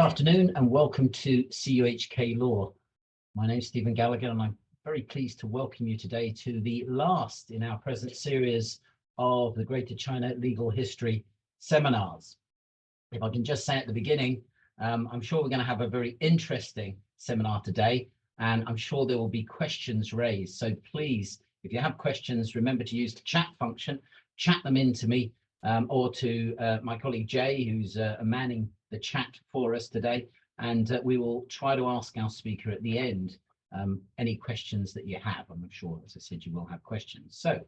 afternoon and welcome to CUHK Law. My name is Stephen Gallagher and I'm very pleased to welcome you today to the last in our present series of the Greater China Legal History seminars. If I can just say at the beginning, I'm sure we're going to have a very interesting seminar today, and I'm sure there will be questions raised. So please, if you have questions, remember to use the chat function, chat them in to me or to my colleague Jay, who's manning the chat for us today, and we will try to ask our speaker at the end any questions that you have. I'm sure, as I said, you will have questions. So,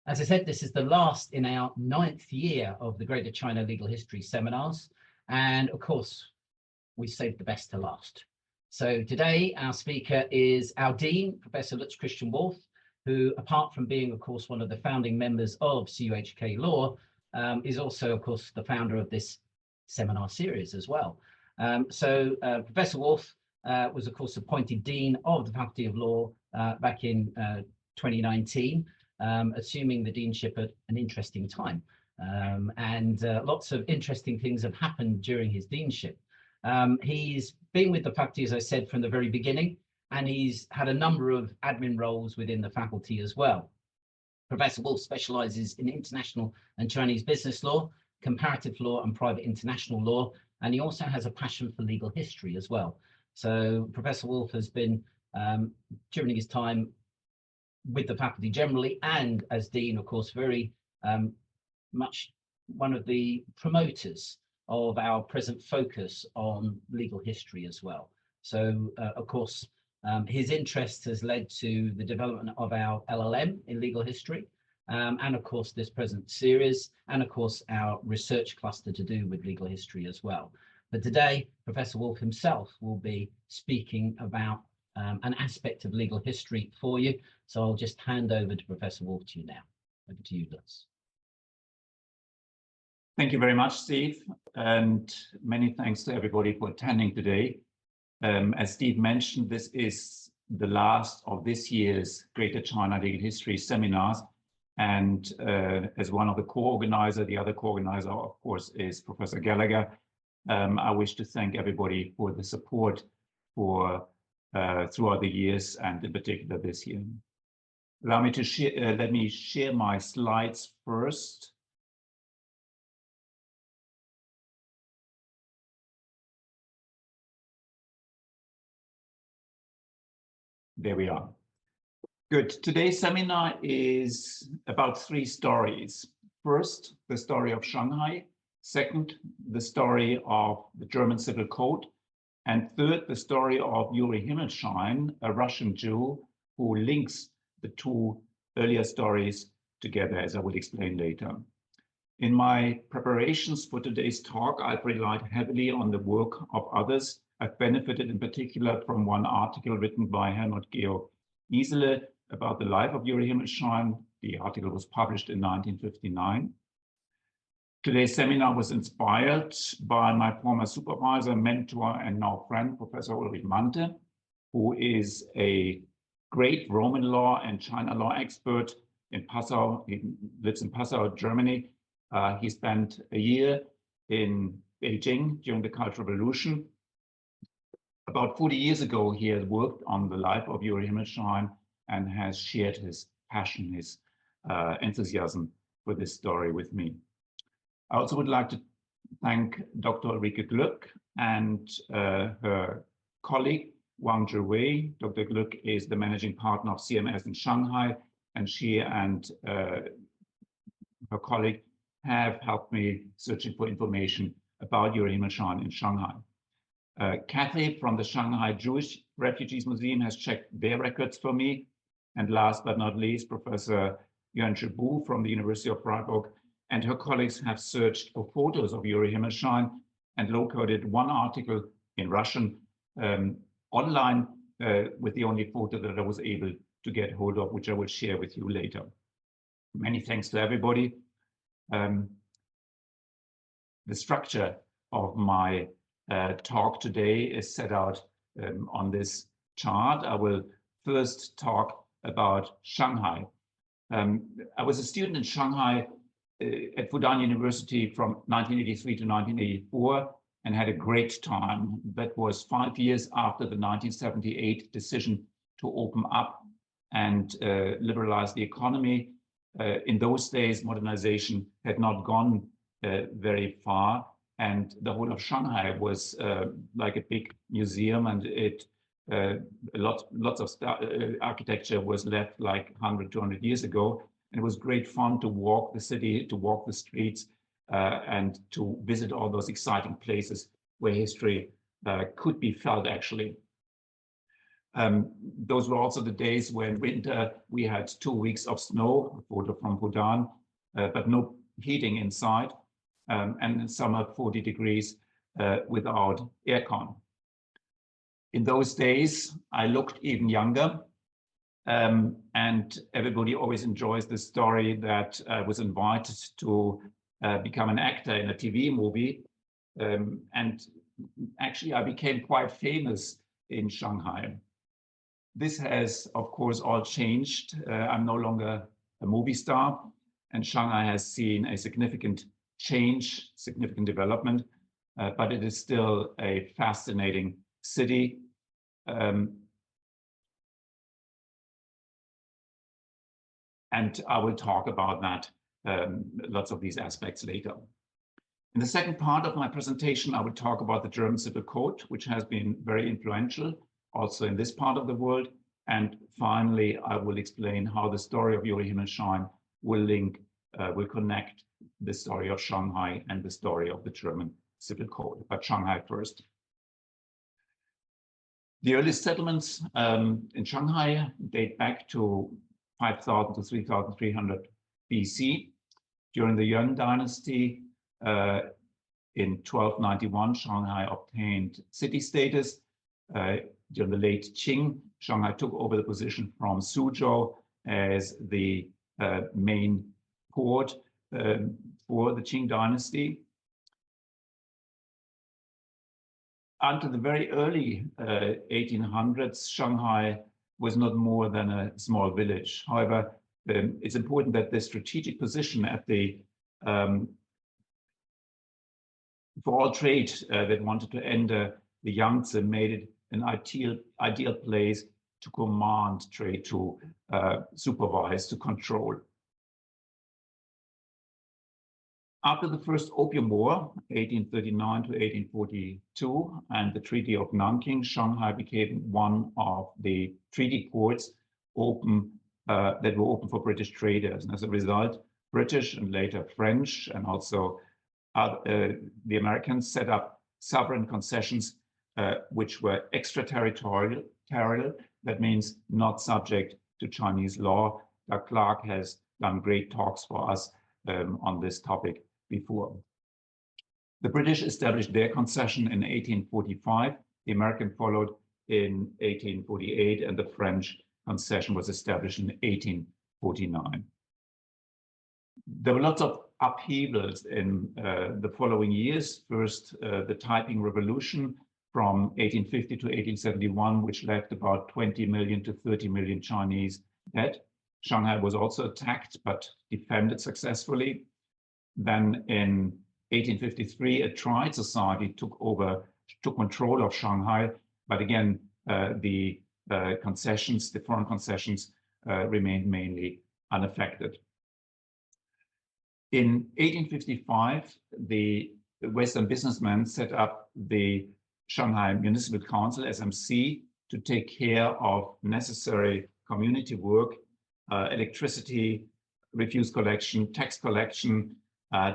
as I said, this is the last in our 9th year of the Greater China Legal History seminars, and of course, we saved the best to last. So today, our speaker is our Dean, Professor Lutz-Christian Wolff, who, apart from being, of course, one of the founding members of CUHK Law, is also, of course, the founder of this seminar series as well. Professor Wolff was, of course, appointed Dean of the Faculty of Law back in 2019, assuming the deanship at an interesting time. Lots of interesting things have happened during his deanship. He's been with the faculty, as I said, from the very beginning, and he's had a number of admin roles within the faculty as well. Professor Wolff specializes in international and Chinese business law, comparative law and private international law, and he also has a passion for legal history as well. So Professor Wolff has been, during his time with the faculty generally and as Dean, of course, very much one of the promoters of our present focus on legal history as well. So, of course, his interest has led to the development of our LLM in legal history, and of course this present series, and of course our research cluster to do with legal history as well. But today, Professor Wolff himself will be speaking about an aspect of legal history for you. So I'll just hand over to Professor Wolff to you now. Over to you, Lutz. Thank you very much, Steve, and many thanks to everybody for attending today. As Steve mentioned, this is the last of this year's Greater China Legal History seminars. And as one of the co-organizers, the other co-organizer, of course, is Professor Gallagher. I wish to thank everybody for the support for throughout the years, and in particular this year. Allow me to share, let me share my slides first. There we are. Good. Today's seminar is about 3 stories. First, the story of Shanghai. Second, the story of the German Civil Code. And third, the story of Yuri Himmelschein, a Russian Jew who links the 2 earlier stories together, as I will explain later. In my preparations for today's talk, I've relied heavily on the work of others. I've benefited in particular from one article written by Helmut Georg Isele about the life of Yuri Himmelschein. The article was published in 1959. Today's seminar was inspired by my former supervisor, mentor, and now friend, Professor Ulrich Mante, who is a great Roman law and China law expert in Passau. He lives in Passau, Germany. He spent a year in Beijing during the Cultural Revolution. About 40 years ago, he had worked on the life of Yuri Himmelschein and has shared his passion, his enthusiasm for this story with me. I also would like to thank Dr. Ulrike Glück and her colleague, Wang Zhiwei. Dr. Glück is the managing partner of CMS in Shanghai, and she and her colleague have helped me searching for information about Yuri Himmelschein in Shanghai. Kathy from the Shanghai Jewish Refugees Museum has checked their records for me. And last but not least, Professor Yuan Zhibu from the University of Freiburg and her colleagues have searched for photos of Yuri Himmelschein and located one article in Russian online with the only photo that I was able to get hold of, which I will share with you later. Many thanks to everybody. The structure of my talk today is set out on this chart. I will first talk about Shanghai. I was a student in Shanghai at Fudan University from 1983 to 1984, and had a great time. That was 5 years after the 1978 decision to open up and liberalize the economy. In those days, modernization had not gone very far, and the whole of Shanghai was like a big museum, and it lots of architecture was left like 100, 200 years ago. And it was great fun to walk the city, to walk the streets, and to visit all those exciting places where history could be felt, actually. Those were also the days when winter we had 2 weeks of snow, a photo from Bhutan, but no heating inside, and in summer 40 degrees without aircon. In those days, I looked even younger, and everybody always enjoys the story that I was invited to become an actor in a TV movie, and actually I became quite famous in Shanghai. This has, of course, all changed. I'm no longer a movie star, and Shanghai has seen a significant change, significant development, but it is still a fascinating city. And I will talk about that, lots of these aspects later. In the second part of my presentation, I will talk about the German Civil Code, which has been very influential also in this part of the world. And finally, I will explain how the story of Juri Himmelstein will connect the story of Shanghai and the story of the German Civil Code. But Shanghai first. The earliest settlements in Shanghai date back to 5,000 to 3,300 BC. During the Yuan dynasty, in 1291, Shanghai obtained city status. During the late Qing, Shanghai took over the position from Suzhou as the main port for the Qing dynasty. Until the very early 1800s, Shanghai was not more than a small village. However, it's important that the strategic position at the for all trade that wanted to enter the Yangtze made it an ideal place to command trade, to supervise, to control. After the First Opium War, 1839 to 1842, and the Treaty of Nanking, Shanghai became one of the treaty ports that were open for British traders. And as a result, British and later French and also the Americans set up sovereign concessions which were extraterritorial. That means not subject to Chinese law. Doug Clark has done great talks for us on this topic before. The British established their concession in 1845. The American followed in 1848, and the French concession was established in 1849. There were lots of upheavals in the following years. First, the Taiping Revolution from 1850 to 1871, which left about 20 million to 30 million Chinese dead. Shanghai was also attacked, but defended successfully. Then in 1853, a triad society took control of Shanghai, but again, the concessions, the foreign concessions, remained mainly unaffected. In 1855, the Western businessmen set up the Shanghai Municipal Council, SMC, to take care of necessary community work, electricity, refuse collection, tax collection,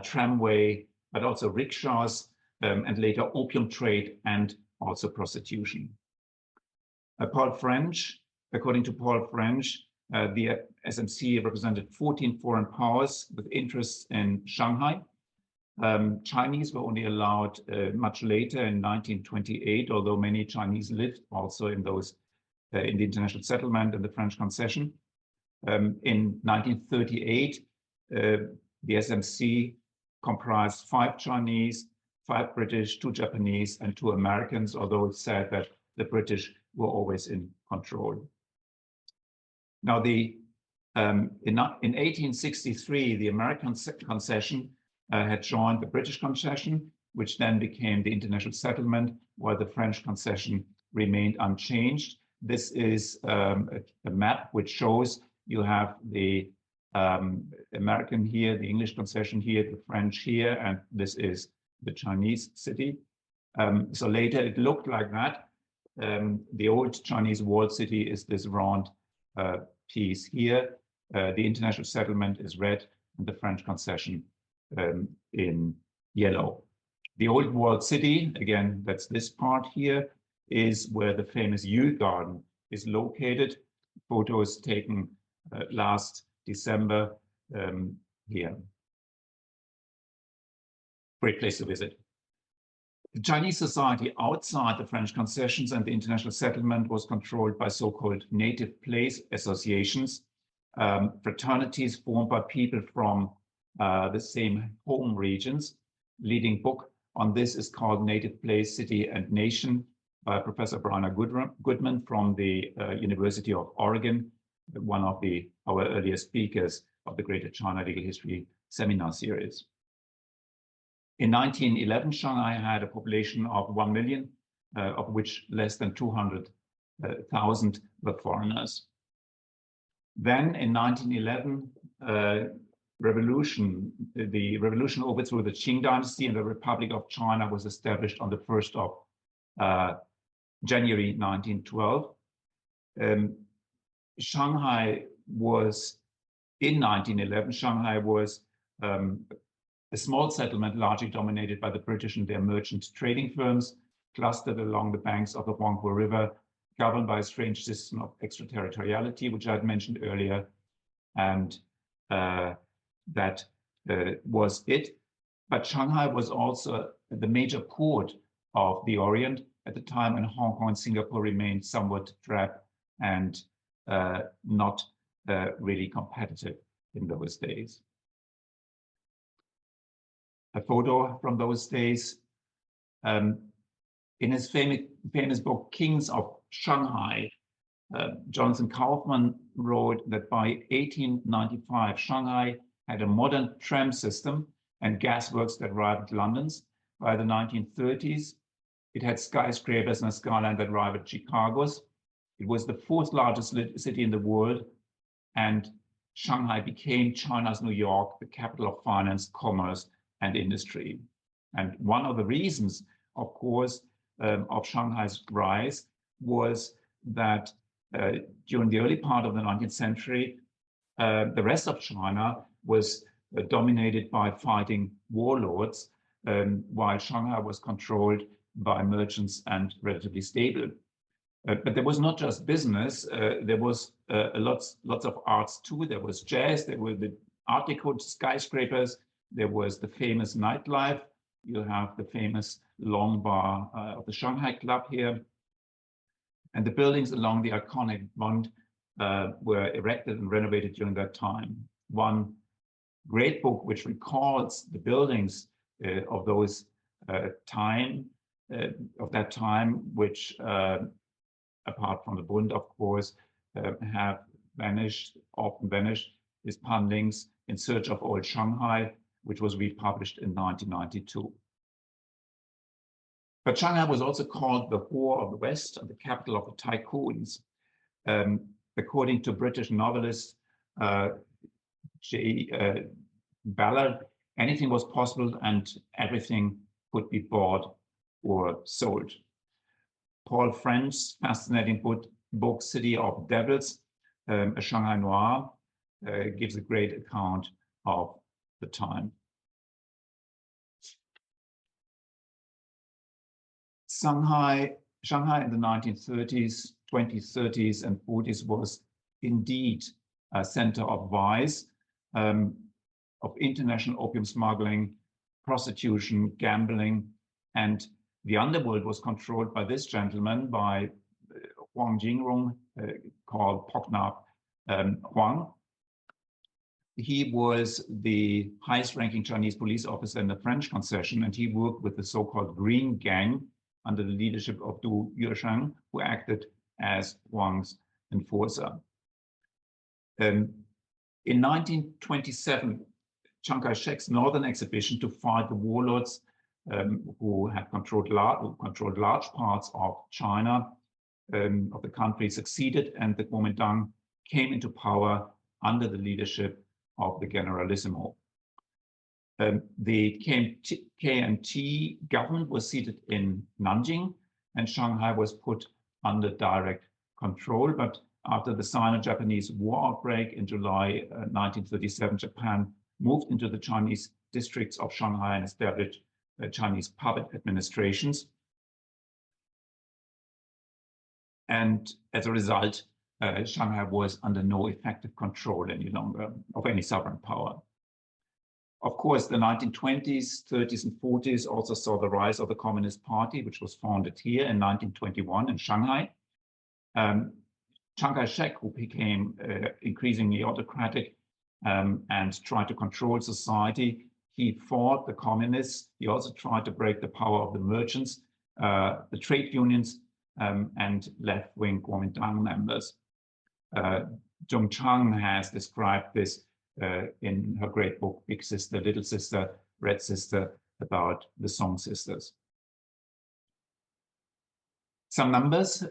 tramway, but also rickshaws, and later opium trade and also prostitution. According to Paul French, the SMC represented 14 foreign powers with interests in Shanghai. Chinese were only allowed much later in 1928, although many Chinese lived also in in the international settlement and the French concession. In 1938, the SMC comprised 5 Chinese, 5 British, 2 Japanese, and 2 Americans, although it's said that the British were always in control. Now, in 1863, the American concession had joined the British concession, which then became the international settlement, while the French concession remained unchanged. This is a map which shows you have the American here, the English concession here, the French here, and this is the Chinese city. So later it looked like that. The old Chinese walled city is this round piece here. The international settlement is red, and the French concession in yellow. The old walled city, again, that's this part here, is where the famous Yew Garden is located. Photos taken last December here. Great place to visit. The Chinese society outside the French concessions and the international settlement was controlled by so-called native place associations, fraternities formed by people from the same home regions. Leading book on this is called Native Place, City and Nation by Professor Brian Goodman from the University of Oregon, one of our earlier speakers of the Greater China Legal History seminar series. In 1911, Shanghai had a population of 1 million, of which less than 200,000 were foreigners. Then in 1911, the revolution overthrew the Qing dynasty, and the Republic of China was established on the 1st of January 1912. Shanghai was, in 1911, Shanghai was a small settlement largely dominated by the British and their merchant trading firms, clustered along the banks of the Huangpu River, governed by a strange system of extraterritoriality, which I had mentioned earlier, and that was it. But Shanghai was also the major port of the Orient at the time, and Hong Kong and Singapore remained somewhat drab and not really competitive in those days. A photo from those days. In his famous book, Kings of Shanghai, Jonathan Kaufman wrote that by 1895, Shanghai had a modern tram system and gasworks that rivaled London's. By the 1930s, it had skyscrapers and a skyline that rivaled Chicago's. It was the 4th largest city in the world, and Shanghai became China's New York, the capital of finance, commerce, and industry. And one of the reasons, of course, of Shanghai's rise was that during the early part of the 19th century, the rest of China was dominated by fighting warlords, while Shanghai was controlled by merchants and relatively stable. But there was not just business, there was lots of arts too. There was jazz, there were the Art Deco skyscrapers, there was the famous nightlife. You have the famous long bar of the Shanghai Club here. And the buildings along the iconic Bund were erected and renovated during that time. One great book which recalls the buildings of those that time, which apart from the Bund, of course, have vanished, often vanished, is Panding's In Search of Old Shanghai, which was republished in 1992. But Shanghai was also called the whore of the West and the capital of the tycoons. According to British novelist J. Ballard, anything was possible and everything could be bought or sold. Paul French's fascinating book, City of Devils, a Shanghai Noir, gives a great account of the time. Shanghai in the 1930s, 20s, 30s, and 40s was indeed a center of vice, of international opium smuggling, prostitution, gambling, and the underworld was controlled by this gentleman, by Huang Jingrong, called Poknap Huang. He was the highest ranking Chinese police officer in the French concession, and he worked with the so-called Green Gang under the leadership of Du Yuesheng, who acted as Huang's enforcer. In 1927, Chiang Kai-shek's Northern Exhibition to fight the warlords who had controlled large parts of China, of the country, succeeded, and the Kuomintang came into power under the leadership of the Generalissimo. The KMT government was seated in Nanjing, and Shanghai was put under direct control. But after the Sino-Japanese War outbreak in July 1937, Japan moved into the Chinese districts of Shanghai and established Chinese puppet administrations. And as a result, Shanghai was under no effective control any longer of any sovereign power. Of course, the 1920s, 30s, and 40s also saw the rise of the Communist Party, which was founded here in 1921 in Shanghai. Chiang Kai-shek, who became increasingly autocratic and tried to control society, he fought the communists. He also tried to break the power of the merchants, the trade unions, and left-wing Kuomintang members. Zhong Chang has described this in her great book, Big Sister, Little Sister, Red Sister, about the Song sisters. Some numbers.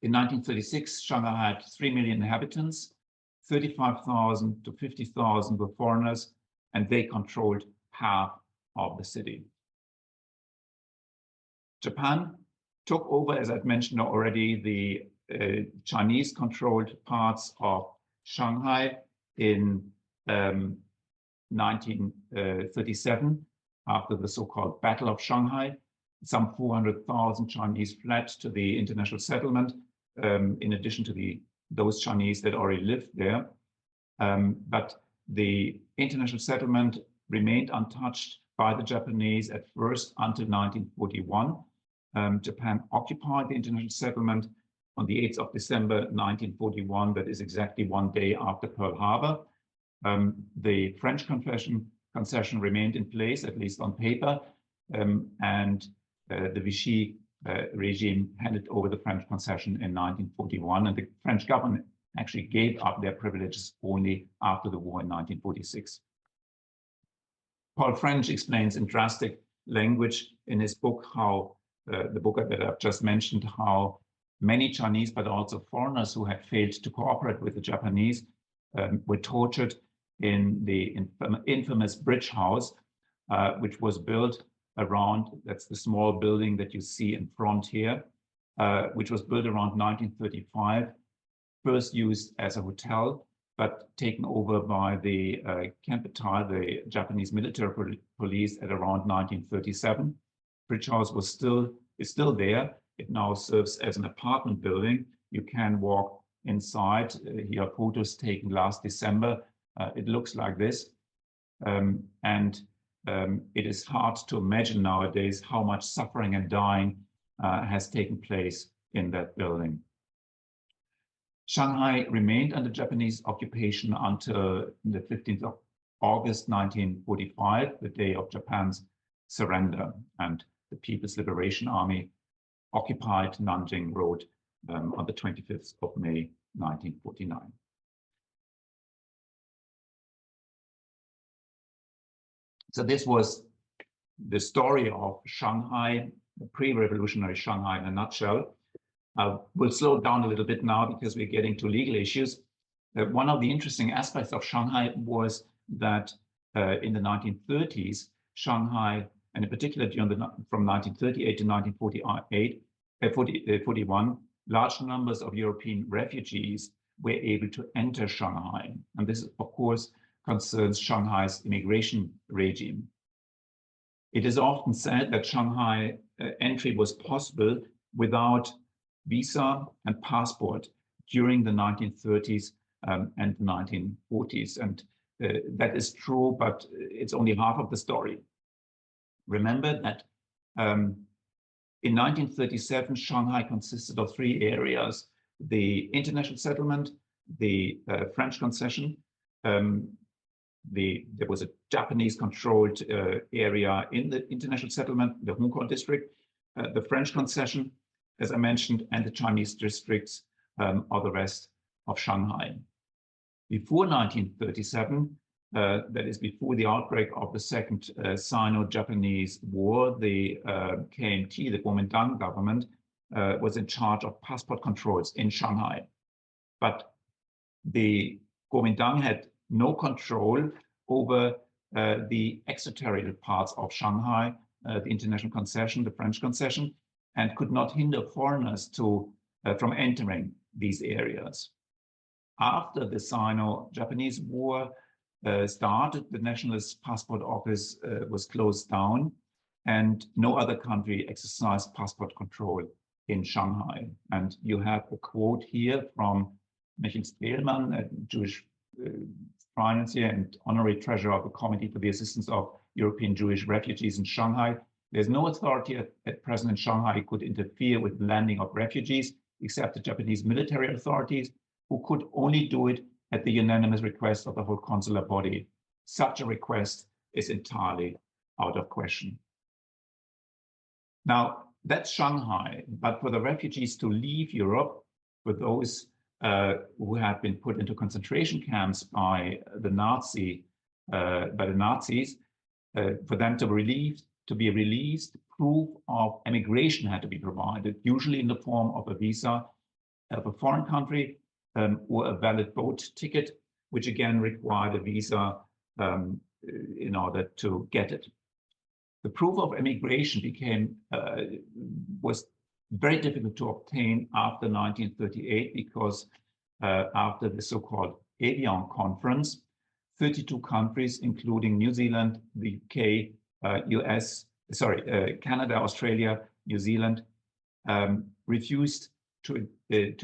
In 1936, Shanghai had 3 million inhabitants, 35,000 to 50,000 were foreigners, and they controlled half of the city. Japan took over, as I've mentioned already, the Chinese-controlled parts of Shanghai in 1937, after the so-called Battle of Shanghai. Some 400,000 Chinese fled to the international settlement, in addition to those Chinese that already lived there. But the international settlement remained untouched by the Japanese at first until 1941. Japan occupied the international settlement on the 8th of December 1941, that is exactly 1 day after Pearl Harbor. The French concession remained in place, at least on paper, and the Vichy regime handed over the French concession in 1941, and the French government actually gave up their privileges only after the war in 1946. Paul French explains in drastic language in his book how, the book that I've just mentioned, how many Chinese, but also foreigners who had failed to cooperate with the Japanese were tortured in the infamous Bridge House, which was built around, that's the small building that you see in front here, which was built around 1935, first used as a hotel, but taken over by the Kempeitai, the Japanese military police, at around 1937. Bridge House is still there. It now serves as an apartment building. You can walk inside. Here are photos taken last December. It looks like this. It is hard to imagine nowadays how much suffering and dying has taken place in that building. Shanghai remained under Japanese occupation until the 15th of August 1945, the day of Japan's surrender, and the People's Liberation Army occupied Nanjing Road on the 25th of May 1949. So this was the story of Shanghai, the pre-revolutionary Shanghai in a nutshell. We'll slow down a little bit now because we're getting to legal issues. One of the interesting aspects of Shanghai was that in the 1930s, Shanghai, and in particular from 1938 to 1941, large numbers of European refugees were able to enter Shanghai. And this, of course, concerns Shanghai's immigration regime. It is often said that Shanghai entry was possible without visa and passport during the 1930s and 1940s. And that is true, but it's only half of the story. Remember that in 1937, Shanghai consisted of 3 areas: the international settlement, the French concession, there was a Japanese-controlled area in the international settlement, the Hong Kong district, the French concession, as I mentioned, and the Chinese districts or the rest of Shanghai. Before 1937, that is before the outbreak of the Second Sino-Japanese War, the KMT, the Kuomintang government, was in charge of passport controls in Shanghai. But the Kuomintang had no control over the extraterritorial parts of Shanghai, the international concession, the French concession, and could not hinder foreigners from entering these areas. After the Sino-Japanese War started, the Nationalist Passport Office was closed down, and no other country exercised passport control in Shanghai. And you have a quote here from Michael Strehlmann, a Jewish financier and honorary treasurer of the Committee for the Assistance of European Jewish Refugees in Shanghai. There's no authority at present in Shanghai who could interfere with the landing of refugees, except the Japanese military authorities, who could only do it at the unanimous request of the whole consular body. Such a request is entirely out of question. Now, that's Shanghai, but for the refugees to leave Europe, for those who have been put into concentration camps by the Nazis, for them to be released, proof of emigration had to be provided, usually in the form of a visa of a foreign country or a valid boat ticket, which again required a visa in order to get it. The proof of emigration was very difficult to obtain after 1938 because after the so-called Evian Conference, 32 countries, including New Zealand, the UK, Canada, Australia, New Zealand, refused to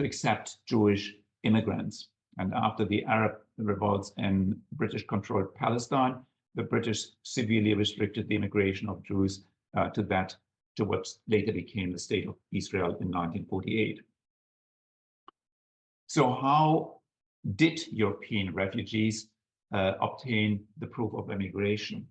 accept Jewish immigrants. And after the Arab revolts in British-controlled Palestine, the British severely restricted the immigration of Jews to what later became the State of Israel in 1948. So how did European refugees obtain the proof of emigration,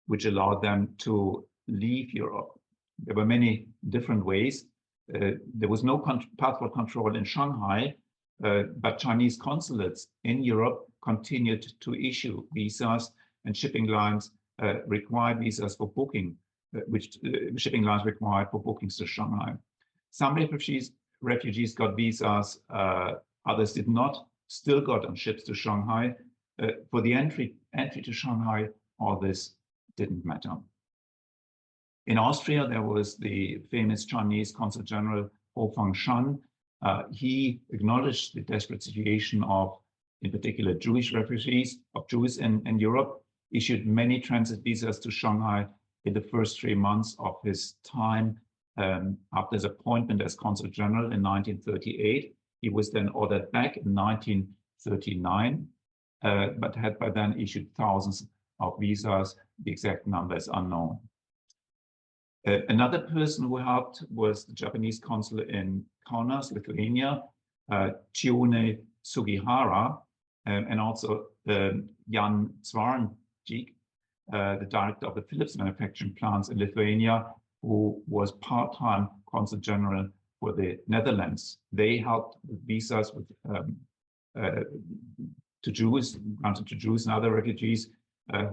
which allowed them to leave Europe? There were many different ways. There was no passport control in Shanghai, but Chinese consulates in Europe continued to issue visas, and shipping lines required visas for booking, which shipping lines required for bookings to Shanghai. Some refugees got visas, others did not, still got on ships to Shanghai. For the entry to Shanghai, all this didn't matter. In Austria, there was the famous Chinese Consul General Ho Fangshan. He acknowledged the desperate situation of, in particular, Jewish refugees, of Jews in Europe, issued many transit visas to Shanghai in the first 3 months of his time after his appointment as Consul General in 1938. He was then ordered back in 1939, but had by then issued thousands of visas. The exact number is unknown. Another person who helped was the Japanese consul in Kaunas, Lithuania, Chiune Sugihara, and also Jan Zwarnjik, the director of the Philips manufacturing plants in Lithuania, who was part-time consul general for the Netherlands. They helped with visas to Jews, granted to Jews and other refugees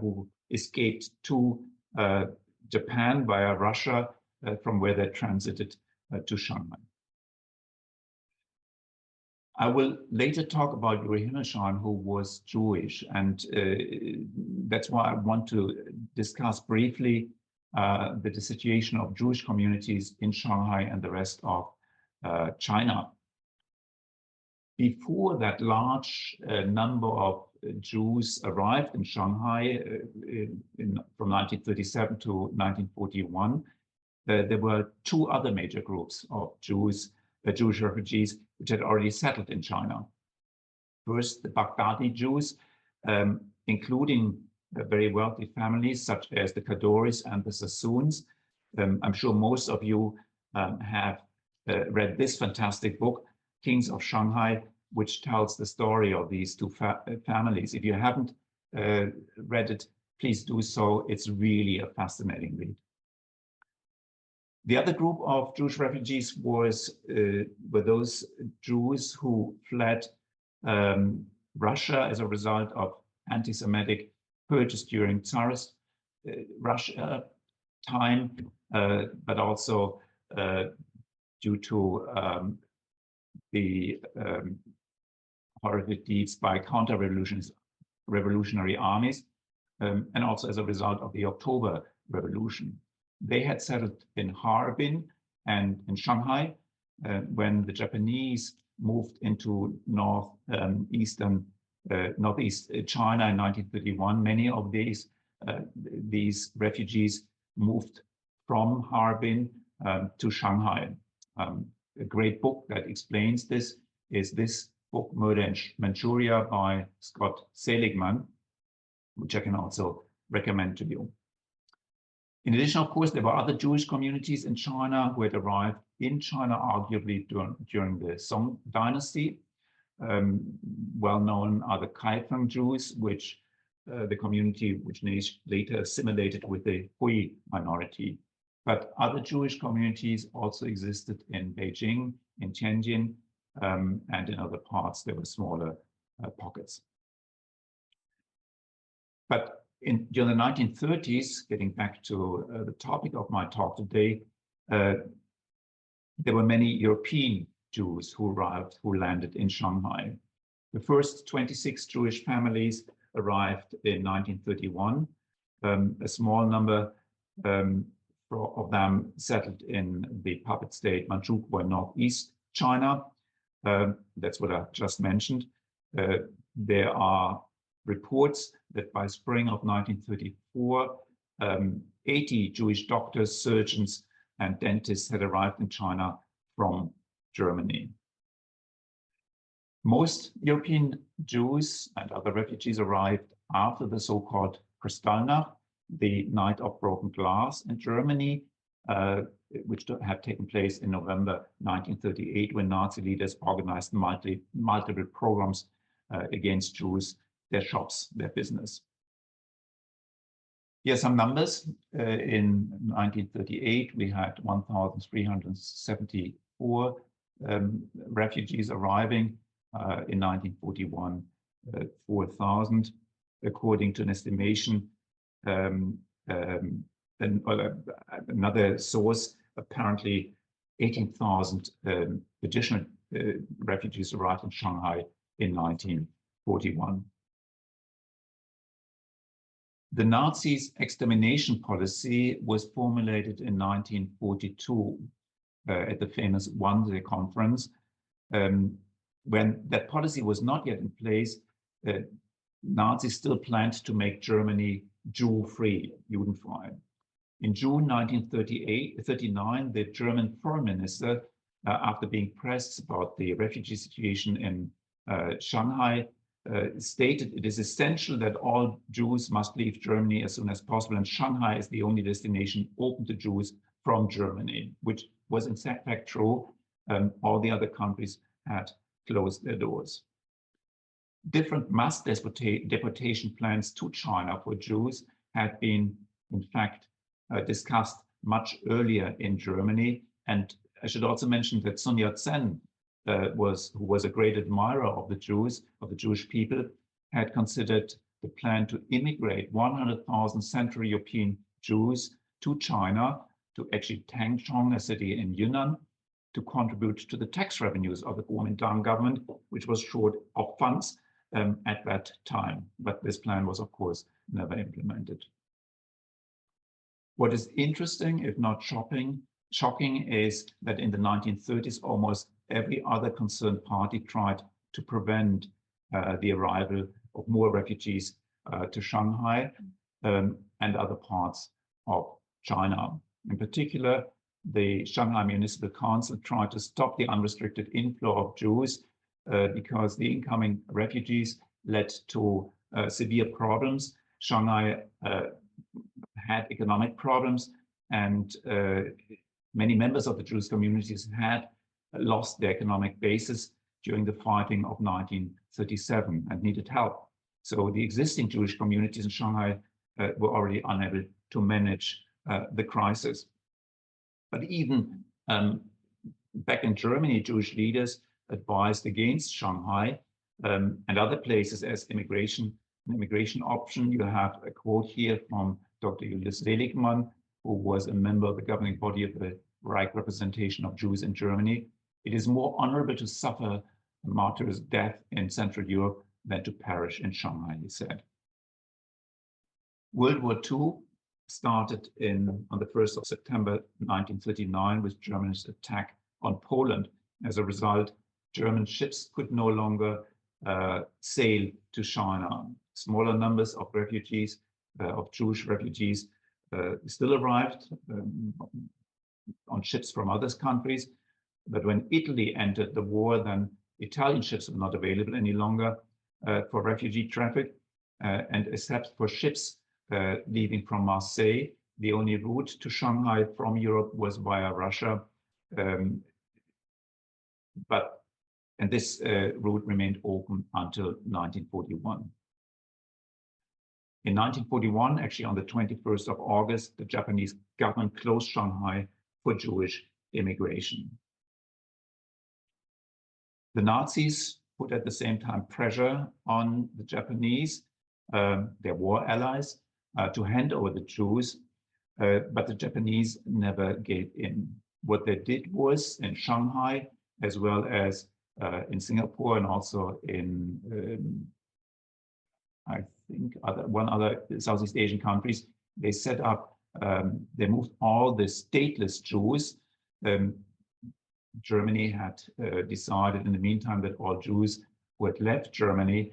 who escaped to Japan via Russia, from where they transited to Shanghai. I will later talk about Yuri Himmelshine, who was Jewish, and that's why I want to discuss briefly the situation of Jewish communities in Shanghai and the rest of China. Before that large number of Jews arrived in Shanghai from 1937 to 1941, there were two other major groups of Jewish refugees which had already settled in China. First, the Baghdadi Jews, including very wealthy families such as the Kadoris and the Sassoons. I'm sure most of you have read this fantastic book, Kings of Shanghai, which tells the story of these two families. If you haven't read it, please do so. It's really a fascinating read. The other group of Jewish refugees were those Jews who fled Russia as a result of anti-Semitic purges during Tsarist Russia time, but also due to the horrific deeds by counter-revolutionary armies, and also as a result of the October Revolution. They had settled in Harbin and in Shanghai when the Japanese moved into northeast China in 1931. Many of these refugees moved from Harbin to Shanghai. A great book that explains this is this book, Murder in Manchuria by Scott Seligman, which I can also recommend to you. In addition, of course, there were other Jewish communities in China who had arrived in China, arguably during the Song dynasty. Well known are the Kaifeng Jews, which the community which later assimilated with the Hui minority. But other Jewish communities also existed in Beijing, in Tianjin, and in other parts there were smaller pockets. But during the 1930s, getting back to the topic of my talk today, there were many European Jews who arrived, who landed in Shanghai. The first 26 Jewish families arrived in 1931. A small number of them settled in the puppet state Manchukuo in northeast China. That's what I just mentioned. There are reports that by spring of 1934, 80 Jewish doctors, surgeons, and dentists had arrived in China from Germany. Most European Jews and other refugees arrived after the so-called Kristallnacht, the Night of Broken Glass in Germany, which had taken place in November 1938, when Nazi leaders organized multiple pogroms against Jews, their shops, their business. Here are some numbers. In 1938, we had 1,374 refugees arriving. In 1941, 4,000, according to an estimation. Another source, apparently 18,000 additional refugees arrived in Shanghai in 1941. The Nazis' extermination policy was formulated in 1942 at the famous Wannsee Conference. When that policy was not yet in place, Nazis still planned to make Germany Jew-free, Judenfrei. In June 1939, the German foreign minister, after being pressed about the refugee situation in Shanghai, stated it is essential that all Jews must leave Germany as soon as possible, and Shanghai is the only destination open to Jews from Germany, which was in fact true. All the other countries had closed their doors. Different mass deportation plans to China for Jews had been, in fact, discussed much earlier in Germany. And I should also mention that Sun Yat-sen, who was a great admirer of the Jews, of the Jewish people, had considered the plan to immigrate 100,000 Central European Jews to China, to actually Tangchong, a city in Yunnan, to contribute to the tax revenues of the Kuomintang government, which was short of funds at that time. But this plan was, of course, never implemented. What is interesting, if not shocking, is that in the 1930s, almost every other concerned party tried to prevent the arrival of more refugees to Shanghai and other parts of China. In particular, the Shanghai Municipal Council tried to stop the unrestricted inflow of Jews because the incoming refugees led to severe problems. Shanghai had economic problems, and many members of the Jewish communities had lost their economic basis during the fighting of 1937 and needed help. So the existing Jewish communities in Shanghai were already unable to manage the crisis. But even back in Germany, Jewish leaders advised against Shanghai and other places as immigration immigration option. You have a quote here from Dr. Julius Seligmann, who was a member of the governing body of the Reich representation of Jews in Germany. It is more honorable to suffer a martyr's death in Central Europe than to perish in Shanghai, he said. World War II started on the 1st of September 1939 with Germany's attack on Poland. As a result, German ships could no longer sail to China. Smaller numbers of refugees, of Jewish refugees, still arrived on ships from other countries. But when Italy entered the war, then Italian ships were not available any longer for refugee traffic. And except for ships leaving from Marseille, the only route to Shanghai from Europe was via Russia. And this route remained open until 1941. In 1941, actually on the 21st of August, the Japanese government closed Shanghai for Jewish immigration. The Nazis put at the same time pressure on the Japanese, their war allies, to hand over the Jews, but the Japanese never gave in. What they did was in Shanghai, as well as in Singapore and also in, I think, one other Southeast Asian countries, they set up, they moved all the stateless Jews. Germany had decided in the meantime that all Jews who had left Germany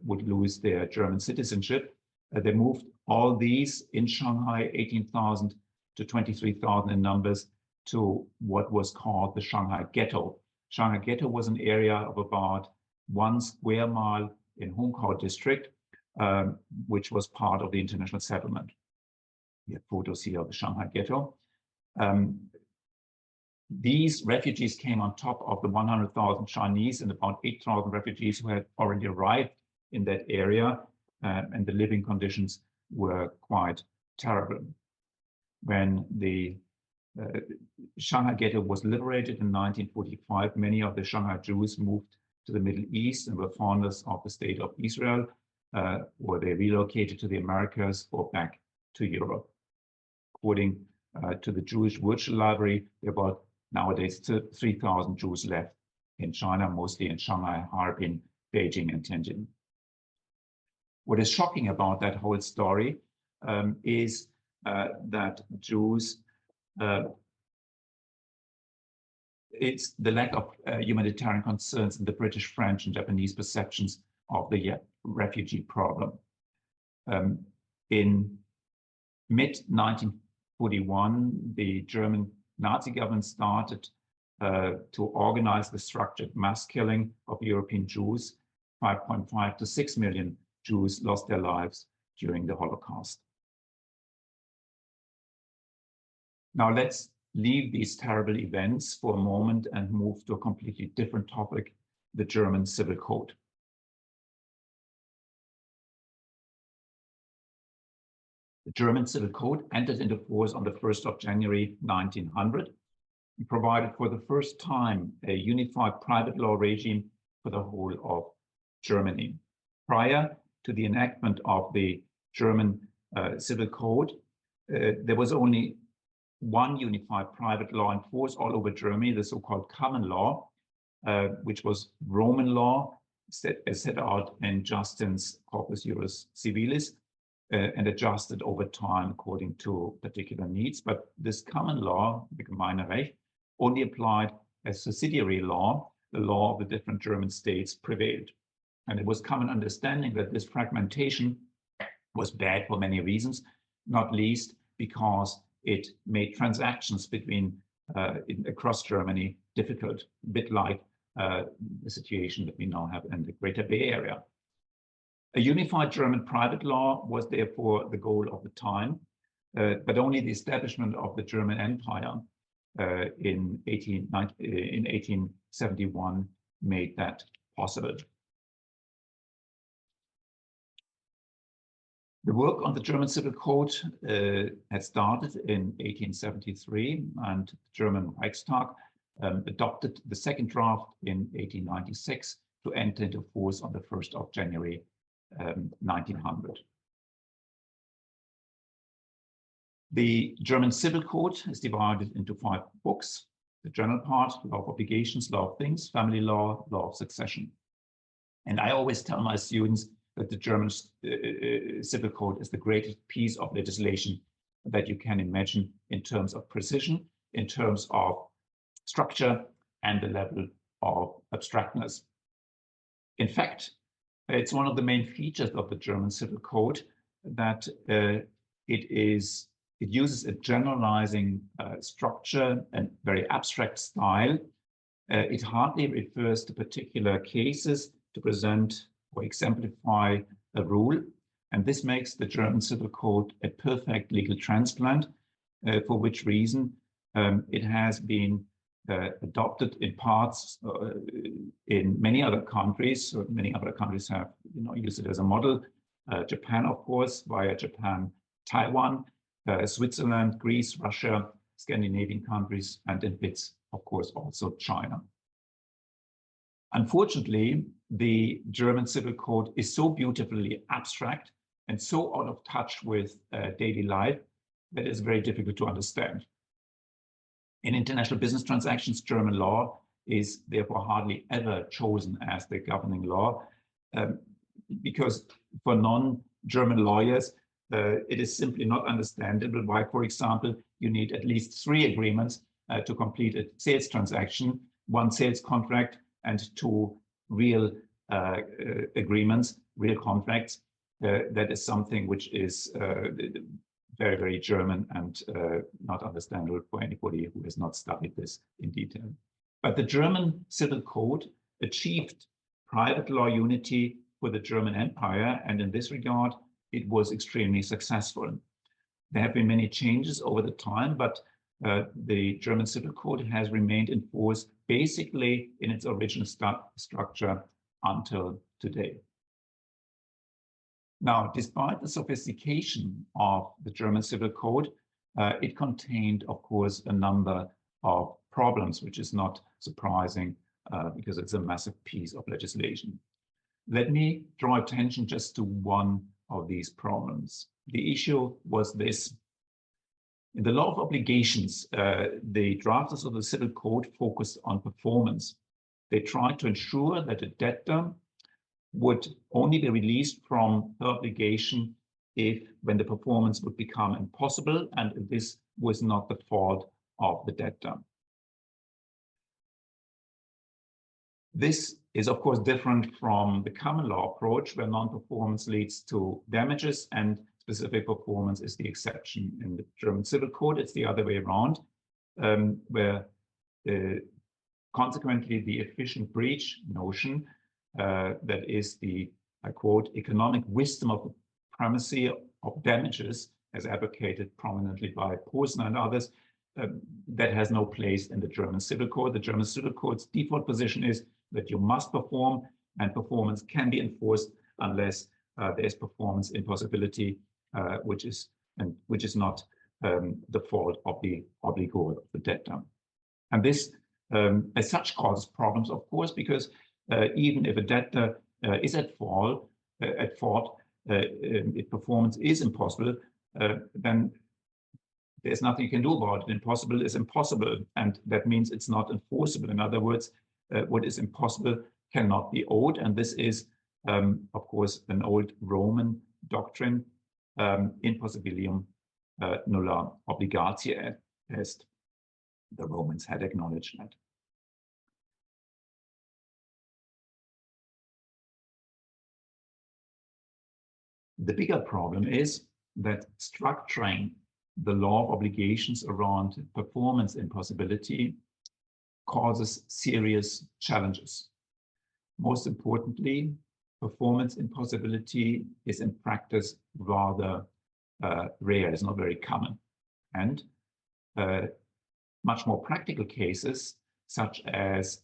would lose their German citizenship. They moved all these in Shanghai, 18,000 to 23,000 in numbers, to what was called the Shanghai Ghetto. Shanghai Ghetto was an area of about 1 square mile in Hongkou district, which was part of the international settlement. We have photos here of the Shanghai Ghetto. These refugees came on top of the 100,000 Chinese and about 8,000 refugees who had already arrived in that area, and the living conditions were quite terrible. When the Shanghai Ghetto was liberated in 1945, many of the Shanghai Jews moved to the Middle East and were founders of the State of Israel, or they relocated to the Americas or back to Europe. According to the Jewish Virtual Library, there are about nowadays 3,000 Jews left in China, mostly in Shanghai, Harbin, Beijing, and Tianjin. What is shocking about that whole story is that Jews, it's the lack of humanitarian concerns in the British, French, and Japanese perceptions of the refugee problem. In mid-1941, the German Nazi government started to organize the structured mass killing of European Jews. 5.5 to 6 million Jews lost their lives during the Holocaust. Now let's leave these terrible events for a moment and move to a completely different topic, the German Civil Code. The German Civil Code entered into force on the 1st of January 1900 and provided for the first time a unified private law regime for the whole of Germany. Prior to the enactment of the German Civil Code, there was only one unified private law in force all over Germany, the so-called common law, which was Roman law, set out in Justin's Corpus Juris Civilis, and adjusted over time according to particular needs. But this common law, the Gemeinderecht, only applied as subsidiary law. The law of the different German states prevailed. And it was common understanding that this fragmentation was bad for many reasons, not least because it made transactions between across Germany difficult, a bit like the situation that we now have in the Greater Bay Area. A unified German private law was therefore the goal of the time, but only the establishment of the German Empire in 1871 made that possible. The work on the German Civil Code had started in 1873, and the German Reichstag adopted the second draft in 1896 to enter into force on the 1st of January 1900. The German Civil Code is divided into 5 books. The general part, law of obligations, law of things, family law, law of succession. And I always tell my students that the German Civil Code is the greatest piece of legislation that you can imagine in terms of precision, in terms of structure, and the level of abstractness. In fact, it's one of the main features of the German Civil Code that it uses a generalizing structure and very abstract style. It hardly refers to particular cases to present or exemplify a rule. And this makes the German Civil Code a perfect legal transplant, for which reason it has been adopted in parts in many other countries. So many other countries have used it as a model. Japan, of course, via Japan, Taiwan, Switzerland, Greece, Russia, Scandinavian countries, and in bits, of course, also China. Unfortunately, the German Civil Code is so beautifully abstract and so out of touch with daily life that it's very difficult to understand. In international business transactions, German law is therefore hardly ever chosen as the governing law because for non-German lawyers, it is simply not understandable why, for example, you need at least 3 agreements to complete a sales transaction, 1 sales contract, and 2 real agreements, real contracts. That is something which is very, very German and not understandable for anybody who has not studied this in detail. But the German Civil Code achieved private law unity for the German Empire, and in this regard, it was extremely successful. There have been many changes over the time, but the German Civil Code has remained in force basically in its original structure until today. Now, despite the sophistication of the German Civil Code, it contained, of course, a number of problems, which is not surprising because it's a massive piece of legislation. Let me draw attention just to one of these problems. The issue was this. In the law of obligations, the drafters of the Civil Code focused on performance. They tried to ensure that a debtor would only be released from her obligation when the performance would become impossible and this was not the fault of the debtor. This is, of course, different from the common law approach where non-performance leads to damages and specific performance is the exception. In the German Civil Code, it's the other way around, where consequently the efficient breach notion, that is the, I quote, economic wisdom of the primacy of damages, as advocated prominently by Posner and others, that has no place in the German Civil Code. The German Civil Code's default position is that you must perform, and performance can be enforced unless there is performance impossibility, which is not the fault of the obligor, of the debtor. And this, as such, causes problems, of course, because even if a debtor is at fault, if performance is impossible, then there's nothing you can do about it. Impossible is impossible, and that means it's not enforceable. In other words, what is impossible cannot be owed, and this is, of course, an old Roman doctrine, impossibilium nulla obligatio est. The Romans had acknowledged that. The bigger problem is that structuring the law of obligations around performance impossibility causes serious challenges. Most importantly, performance impossibility is in practice rather rare, it's not very common. And much more practical cases, such as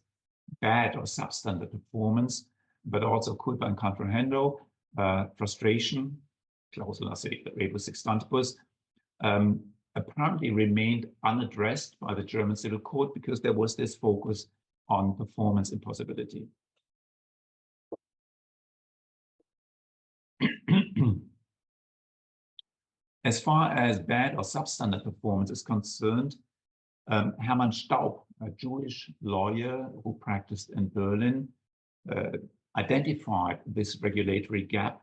bad or substandard performance, but also culpa in contrahendo, frustration, clausula rebus sextantibus, apparently remained unaddressed by the German Civil Code because there was this focus on performance impossibility. As far as bad or substandard performance is concerned, Hermann Staub, a Jewish lawyer who practiced in Berlin, identified this regulatory gap,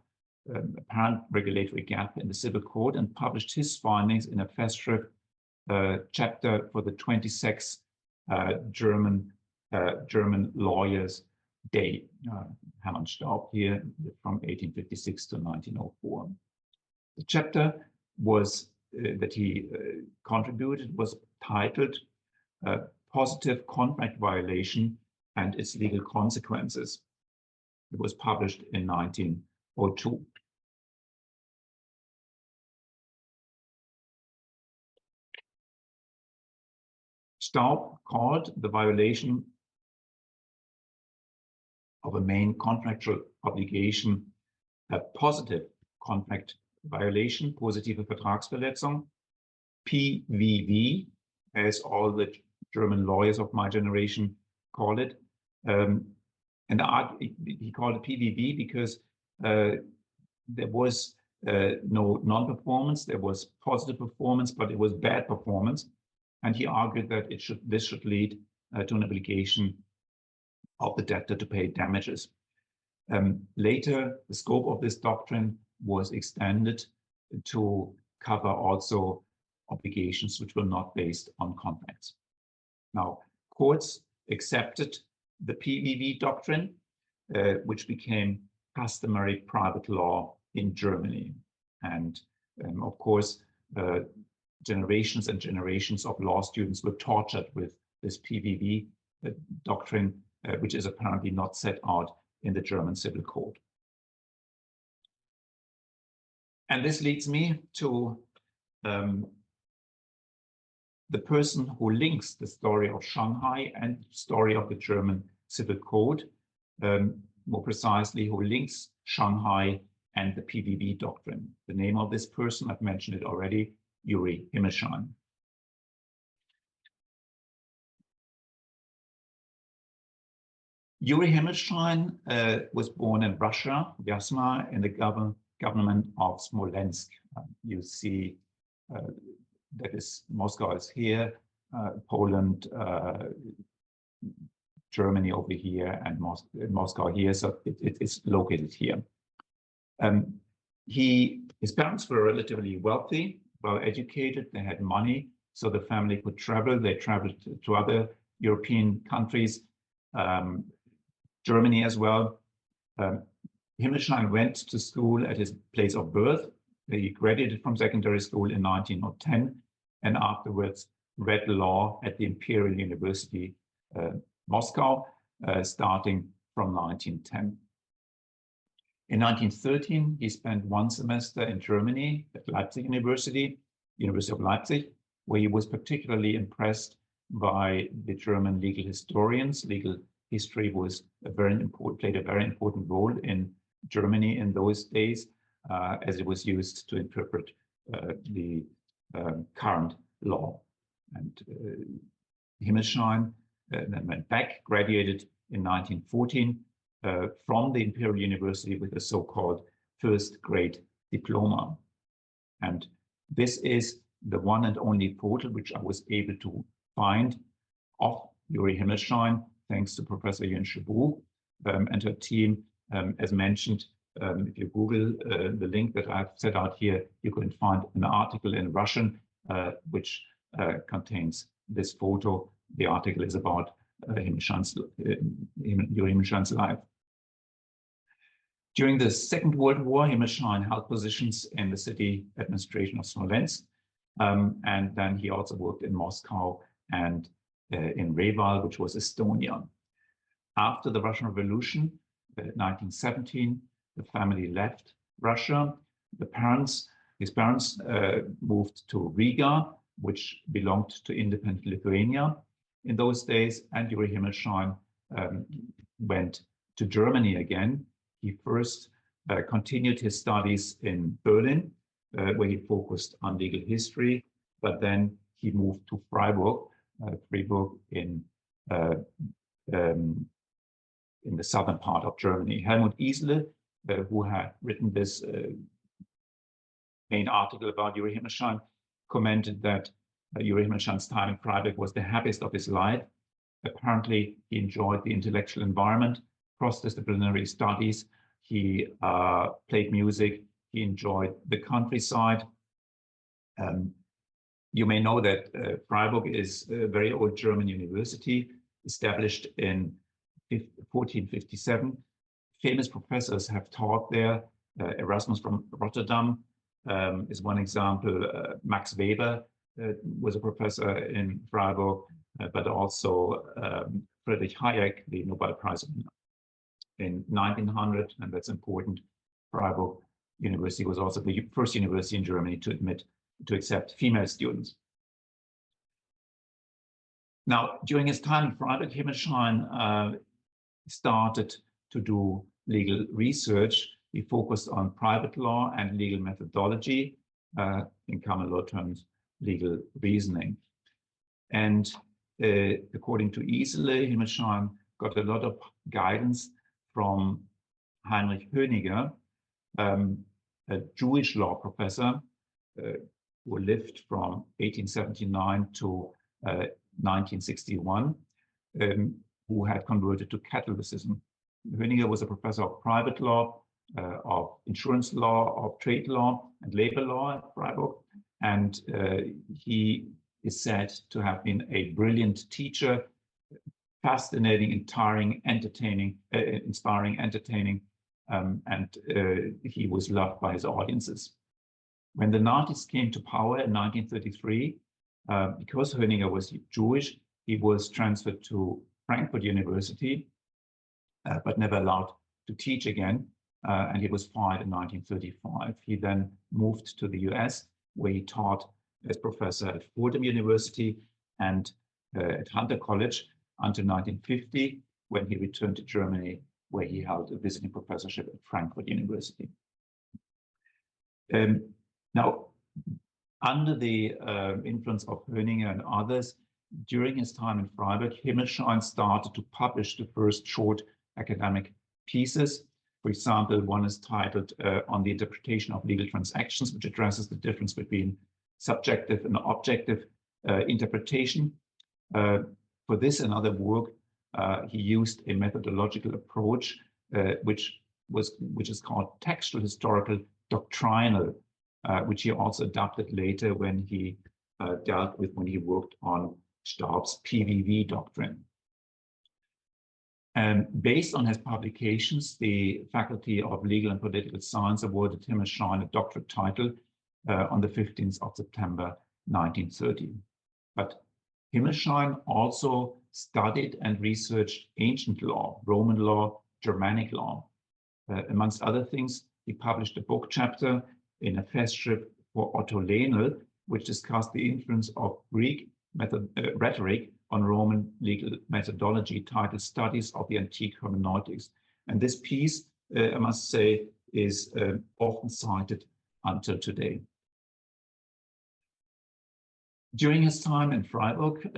apparent regulatory gap in the civil code, and published his findings in a festschrift chapter for the 26th German Lawyers' Day. Hermann Staub here from 1856 to 1904. The chapter was that he contributed was titled Positive Contract Violation and its Legal Consequences. It was published in 1902. Staub called the violation of a main contractual obligation a positive contract violation, positive Vertragsverletzung, PVV, as all the German lawyers of my generation call it. And he called it PVV because there was no non-performance, there was positive performance, but it was bad performance. And he argued that this should lead to an obligation of the debtor to pay damages. Later, the scope of this doctrine was extended to cover also obligations which were not based on contracts. Now, courts accepted the PVV doctrine, which became customary private law in Germany. And of course, generations and generations of law students were tortured with this PVV doctrine, which is apparently not set out in the German Civil Code. And this leads me to the person who links the story of Shanghai and the story of the German Civil Code, more precisely, who links Shanghai and the PVV doctrine. The name of this person, I've mentioned it already, Yuri Himmelstein. Yuri Himmelstein was born in Russia, Vyazma, in the government of Smolensk. You see that is Moscow is here, Poland, Germany over here, and Moscow here, so it's located here. His parents were relatively wealthy, well educated, they had money, so the family could travel. They traveled to other European countries, Germany as well. Himmelstein went to school at his place of birth. He graduated from secondary school in 1910 and afterwards read law at the Imperial University Moscow, starting from 1910. In 1913, he spent one semester in Germany at Leipzig University of Leipzig, where he was particularly impressed by the German legal historians. Legal history was played a very important role in Germany in those days, as it was used to interpret the current law. And Himmelstein then went back, graduated in 1914 from the Imperial University with a so-called first grade diploma. And this is the one and only photo which I was able to find of Yuri Himmelstein, thanks to Professor Yun Shibu and her team. As mentioned, if you Google the link that I've set out here, you can find an article in Russian which contains this photo. The article is about Yuri Himmelstein's life. During the Second World War, Himmelstein held positions in the city administration of Smolensk, and then he also worked in Moscow and in Reval, which was Estonia. After the Russian Revolution, 1917, the family left Russia. His parents moved to Riga, which belonged to independent Lithuania in those days, and Yuri Himmelstein went to Germany again. He first continued his studies in Berlin, where he focused on legal history, but then he moved to Freiburg in the southern part of Germany. Helmut Isle, who had written this main article about Uri Himmelstein, commented that Uri Himmelstein's time in Freiburg was the happiest of his life. Apparently, he enjoyed the intellectual environment, cross-disciplinary studies. He played music. He enjoyed the countryside. You may know that Freiburg is a very old German university, established in 1457. Famous professors have taught there. Erasmus from Rotterdam is one example. Max Weber was a professor in Freiburg, but also Friedrich Hayek, the Nobel Prize in 1900, and that's important. Freiburg University was also the first university in Germany to accept female students. Now, during his time in Freiburg, Himmelstein started to do legal research. He focused on private law and legal methodology, in common law terms, legal reasoning. And according to Isele, Himmelstein got a lot of guidance from Heinrich Höniger, a Jewish law professor who lived from 1879 to 1961, who had converted to Catholicism. Höniger was a professor of private law, of insurance law, of trade law, and labor law at Freiburg. And he is said to have been a brilliant teacher, fascinating, inspiring, entertaining, and he was loved by his audiences. When the Nazis came to power in 1933, because Höniger was Jewish, he was transferred to Frankfurt University, but never allowed to teach again, and he was fired in 1935. He then moved to the US, where he taught as professor at Fordham University and at Hunter College until 1950, when he returned to Germany, where he held a visiting professorship at Frankfurt University. Now, under the influence of Höniger and others, during his time in Freiburg, Himmelstein started to publish the first short academic pieces. For example, one is titled On the Interpretation of Legal Transactions, which addresses the difference between subjective and objective interpretation. For this and other work, he used a methodological approach, which is called textual historical doctrinal, which he also adopted later when he when he worked on Staub's PVV doctrine. And based on his publications, the Faculty of Legal and Political Science awarded Himmelstein a doctorate title on the 15th of September, 1930. But Himmelstein also studied and researched ancient law, Roman law, Germanic law. Amongst other things, he published a book chapter in a festschrift for Otto Lehnl, which discussed the influence of Greek rhetoric on Roman legal methodology, titled Studies of the Antique Hermeneutics. And this piece, I must say, is often cited until today. During his time in Freiburg,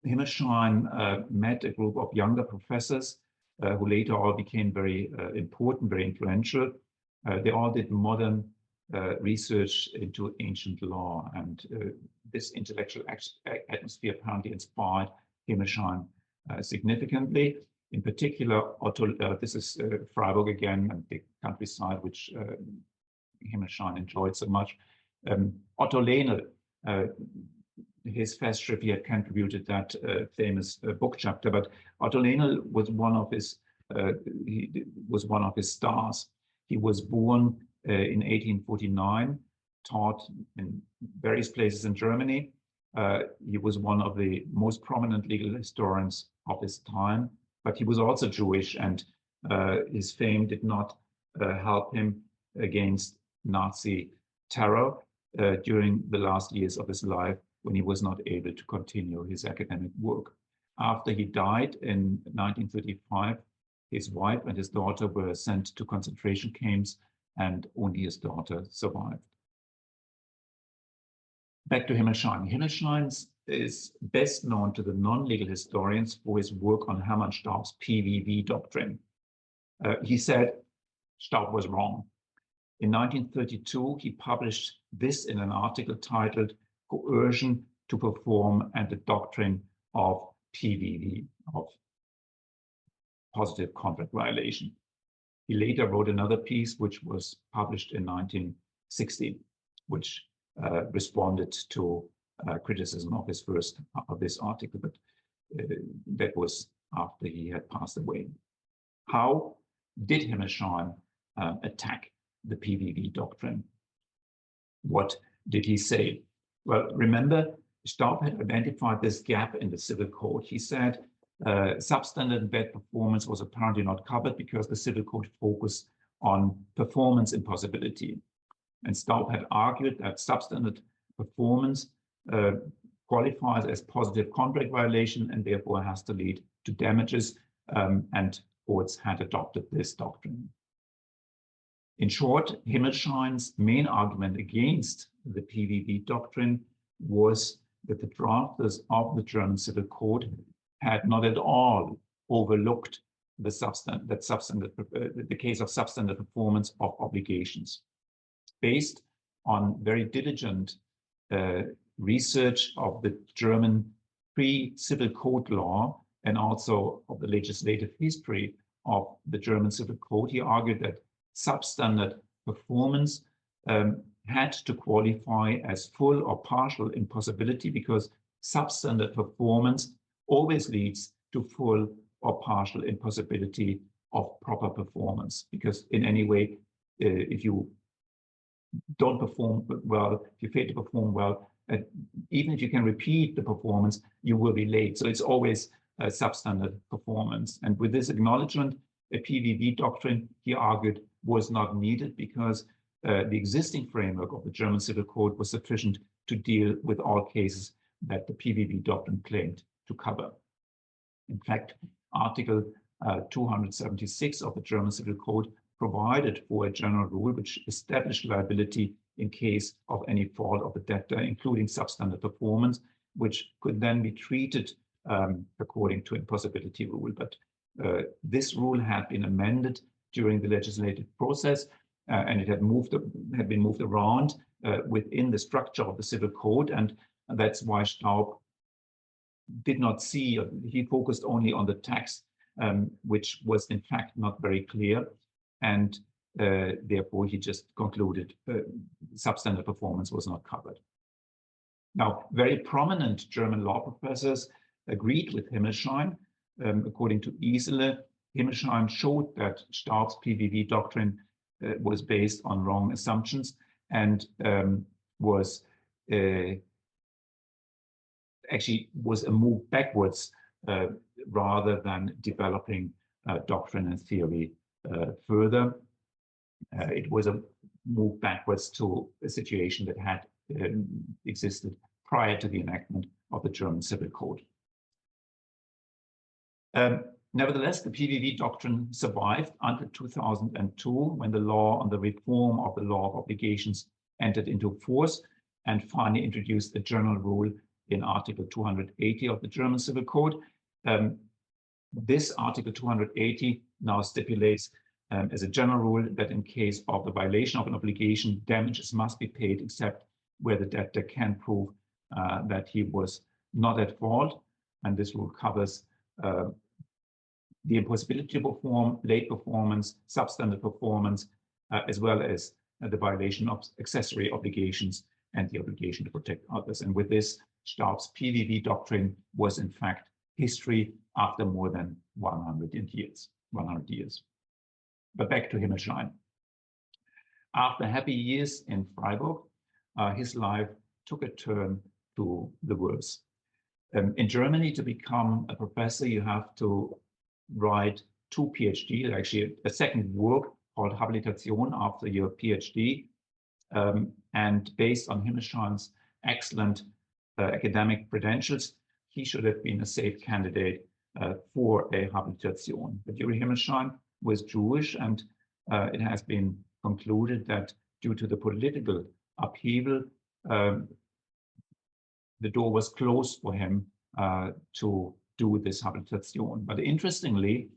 Himmelstein met a group of younger professors who later all became very important, very influential. They all did modern research into ancient law, and this intellectual atmosphere apparently inspired Himmelstein significantly. In particular, this is Freiburg again, and the countryside which Himmelstein enjoyed so much. Otto Lehnl, his festschrift, he had contributed that famous book chapter, but Otto Lehnl was one of his stars. He was born in 1849, taught in various places in Germany. He was one of the most prominent legal historians of his time, but he was also Jewish, and his fame did not help him against Nazi terror during the last years of his life, when he was not able to continue his academic work. After he died in 1935, his wife and his daughter were sent to concentration camps, and only his daughter survived. Back to Himmelstein. Himmelstein is best known to the non-legal historians for his work on Hermann Staub's PVV doctrine. He said Staub was wrong. In 1932, he published this in an article titled Coercion to Perform and the Doctrine of PVV, of Positive Contract Violation. He later wrote another piece, which was published in 1960, which responded to criticism of his first of this article, but that was after he had passed away. How did Himmelshine attack the PVV doctrine? What did he say? Well, remember, Staub had identified this gap in the civil code. He said substandard and bad performance was apparently not covered because the civil code focused on performance impossibility. And Staub had argued that substandard performance qualifies as positive contract violation and therefore has to lead to damages, and courts had adopted this doctrine. In short, Himmelschine's main argument against the PVV doctrine was that the drafters of the German Civil Code had not at all overlooked the case of substandard performance of obligations. Based on very diligent research of the German pre-civil code law and also of the legislative history of the German Civil Code, he argued that substandard performance had to qualify as full or partial impossibility because substandard performance always leads to full or partial impossibility of proper performance. Because in any way, if you don't perform well, if you fail to perform well, even if you can repeat the performance, you will be late. So it's always a substandard performance. And with this acknowledgement, a PVV doctrine, he argued, was not needed because the existing framework of the German Civil Code was sufficient to deal with all cases that the PVV doctrine claimed to cover. In fact, Article 276 of the German Civil Code provided for a general rule which established liability in case of any fault of the debtor, including substandard performance, which could then be treated according to impossibility rule. But this rule had been amended during the legislative process, and it had been moved around within the structure of the Civil Code, and that's why Staub did not see, he focused only on the text, which was in fact not very clear, and therefore he just concluded substandard performance was not covered. Now, very prominent German law professors agreed with Himmelshine. According to Isele, Himmelshine showed that Staub's PVV doctrine was based on wrong assumptions and was a move backwards rather than developing doctrine and theory further. It was a move backwards to a situation that had existed prior to the enactment of the German Civil Code. Nevertheless, the PVV doctrine survived until 2002, when the law on the reform of the law of obligations entered into force and finally introduced a general rule in Article 280 of the German Civil Code. This Article 280 now stipulates as a general rule that in case of the violation of an obligation, damages must be paid except where the debtor can prove that he was not at fault. And this rule covers the impossibility to perform, late performance, substandard performance, as well as the violation of accessory obligations and the obligation to protect others. And with this, Staub's PVV doctrine was in fact history after more than 100 years. But back to Himmelshine. After happy years in Freiburg, his life took a turn to the worse. In Germany, to become a professor, you have to write 2 PhDs, actually a second work called Habilitation after your PhD. And based on Himmelschine's excellent academic credentials, he should have been a safe candidate for a Habilitation. But Yuri Himmelshine was Jewish, and it has been concluded that due to the political upheaval, the door was closed for him to do this Habilitation. But interestingly,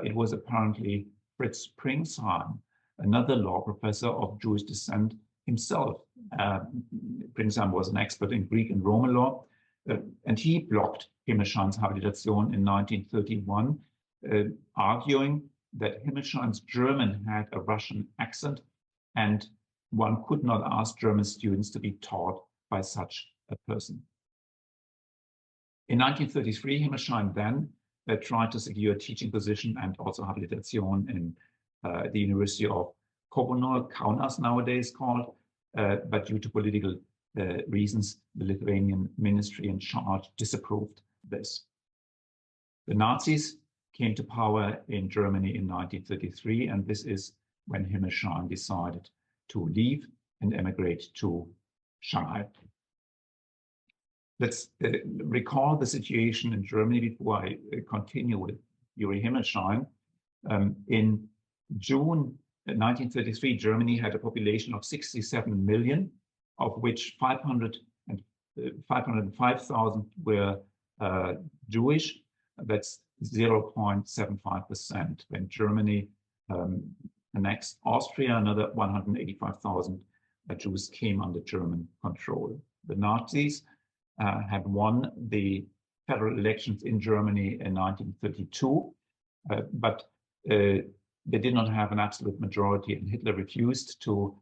it was apparently Fritz Pringsheim another law professor of Jewish descent himself. Prinzheim was an expert in Greek and Roman law, and he blocked Himmelschein's habilitation in 1931, arguing that Himmelschein's German had a Russian accent, and one could not ask German students to be taught by such a person. In 1933, Himmelschein then tried to secure a teaching position and also habilitation in the University of Kaunas, nowadays called, but due to political reasons, the Lithuanian ministry in charge disapproved this. The Nazis came to power in Germany in 1933, and this is when Himmelschein decided to leave and emigrate to Shanghai. Let's recall the situation in Germany before I continue with Yuri Himmelschein. In June 1933, Germany had a population of 67 million, of which 505,000 were Jewish. That's 0.75%. When Germany annexed Austria, another 185,000 Jews came under German control. The Nazis had won the federal elections in Germany in 1932, but they did not have an absolute majority, and Hitler refused to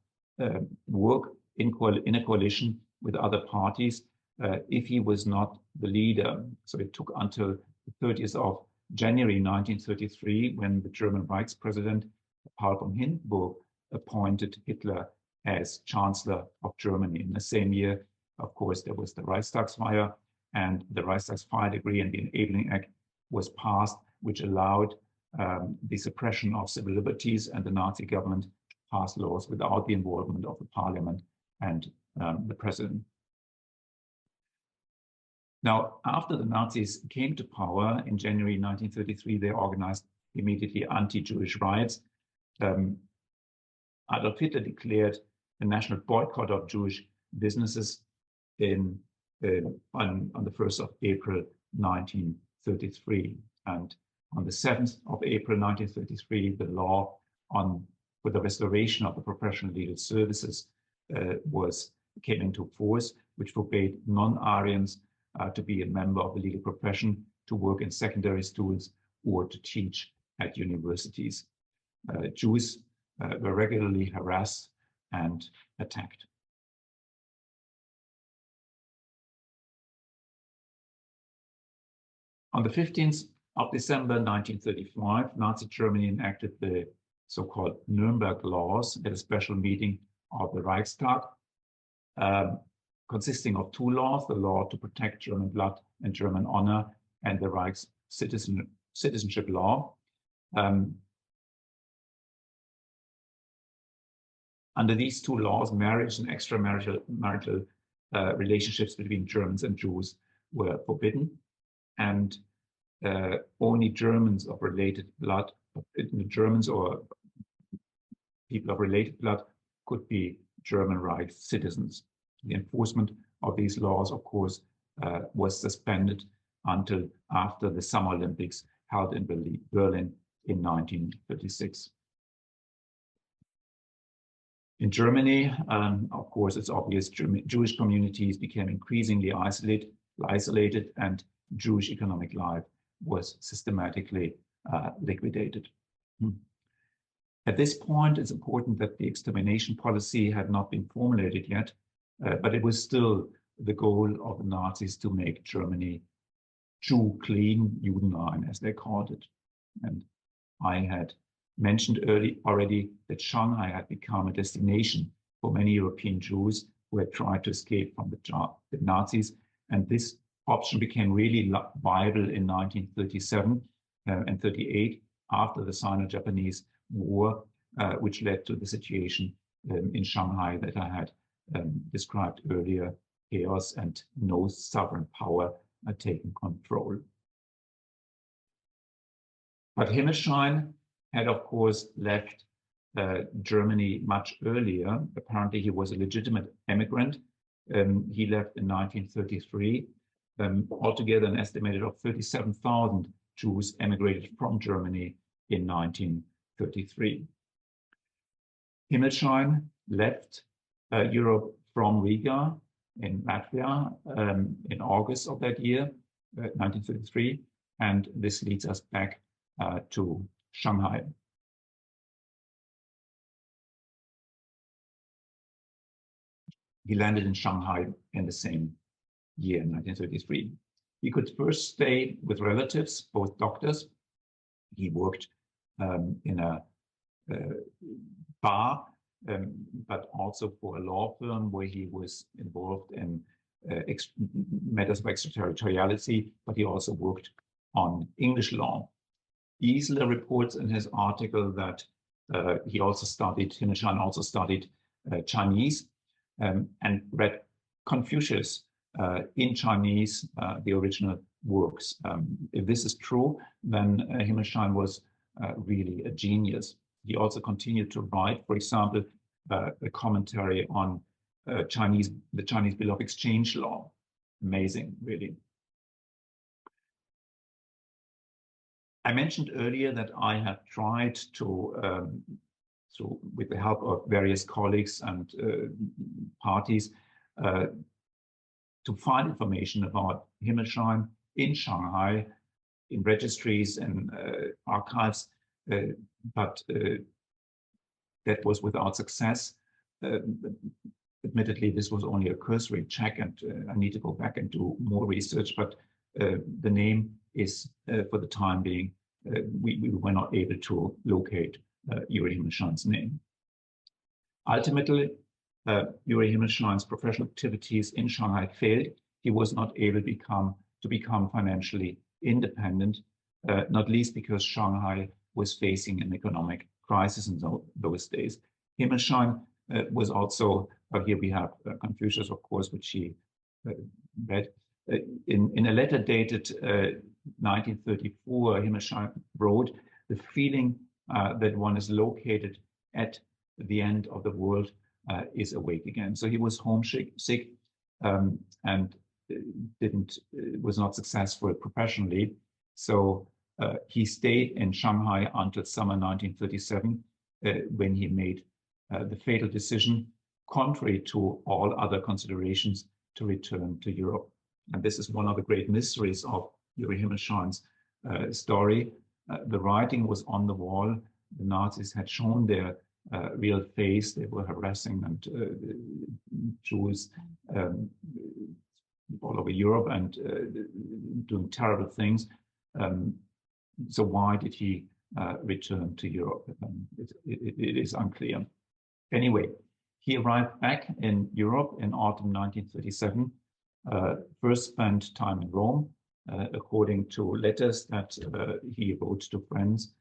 work in a coalition with other parties if he was not the leader. So it took until the 30th of January 1933 when the German Reichspräsident Paul von Hindenburg appointed Hitler as Chancellor of Germany. In the same year, of course, there was the Reichstagsfire, and the Reichstagsfire Decree and the Enabling Act was passed, which allowed the suppression of civil liberties and the Nazi government to pass laws without the involvement of the parliament and the president. Now, after the Nazis came to power in January 1933, they organized immediately anti-Jewish riots. Adolf Hitler declared a national boycott of Jewish businesses on the 1st of April 1933. And on the 7th of April 1933, the law for the restoration of the professional legal services came into force, which forbade non-Aryans to be a member of the legal profession, to work in secondary schools, or to teach at universities. Jews were regularly harassed and attacked. On the 15th of December 1935, Nazi Germany enacted the so-called Nuremberg laws at a special meeting of the Reichstag, consisting of two laws: the law to protect German blood and German honor, and the Reich's citizenship law. Under these two laws, marriage and extramarital relationships between Germans and Jews were forbidden, and only Germans of related blood, Germans or people of related blood, could be German Reich citizens. The enforcement of these laws, of course, was suspended until after the Summer Olympics held in Berlin in 1936. In Germany, of course, it's obvious, Jewish communities became increasingly isolated, and Jewish economic life was systematically liquidated. At this point, it's important that the extermination policy had not been formulated yet, but it was still the goal of the Nazis to make Germany Jew clean, Judenrein, as they called it. And I had mentioned already that Shanghai had become a destination for many European Jews who had tried to escape from the Nazis, and this option became really viable in 1937 and 38 after the Sino-Japanese War, which led to the situation in Shanghai that I had described earlier: chaos and no sovereign power had taken control. But Himmelschein had, of course, left Germany much earlier. Apparently, he was a legitimate immigrant. He left in 1933. Altogether, an estimated of 37,000 Jews emigrated from Germany in 1933. Himmelschein left Europe from Riga in Latvia in August of that year, 1933, and this leads us back to Shanghai. He landed in Shanghai in the same year, 1933. He could first stay with relatives, both doctors. He worked in a bar, but also for a law firm where he was involved in matters of extraterritoriality, but he also worked on English law. Giesler reports in his article that Himmelschein also studied Chinese and read Confucius in Chinese, the original works. If this is true, then Himmelschein was really a genius. He also continued to write, for example, a commentary on the Chinese Bill of Exchange law. Amazing, really. I mentioned earlier that I have tried to, with the help of various colleagues and parties, to find information about Himmelschein in Shanghai, in registries and archives, but that was without success. Admittedly, this was only a cursory check, and I need to go back and do more research, but the name is, for the time being, we were not able to locate Yuri Himmelschein's name. Ultimately, Yuri Himmelschein's professional activities in Shanghai failed. He was not able to become financially independent, not least because Shanghai was facing an economic crisis in those days. Himmelschein was also, here we have Confucius, of course, which he read. In a letter dated 1934, Himmelschein wrote, "The feeling that one is located at the end of the world is awake again." So he was homesick and was not successful professionally. So he stayed in Shanghai until summer 1937, when he made the fatal decision, contrary to all other considerations, to return to Europe. And this is one of the great mysteries of Yuri Himmelschein's story. The writing was on the wall. The Nazis had shown their real face. They were harassing and Jews all over Europe and doing terrible things. So why did he return to Europe? It is unclear. Anyway, he arrived back in Europe in autumn 1937, first spent time in Rome, according to letters that he wrote to friends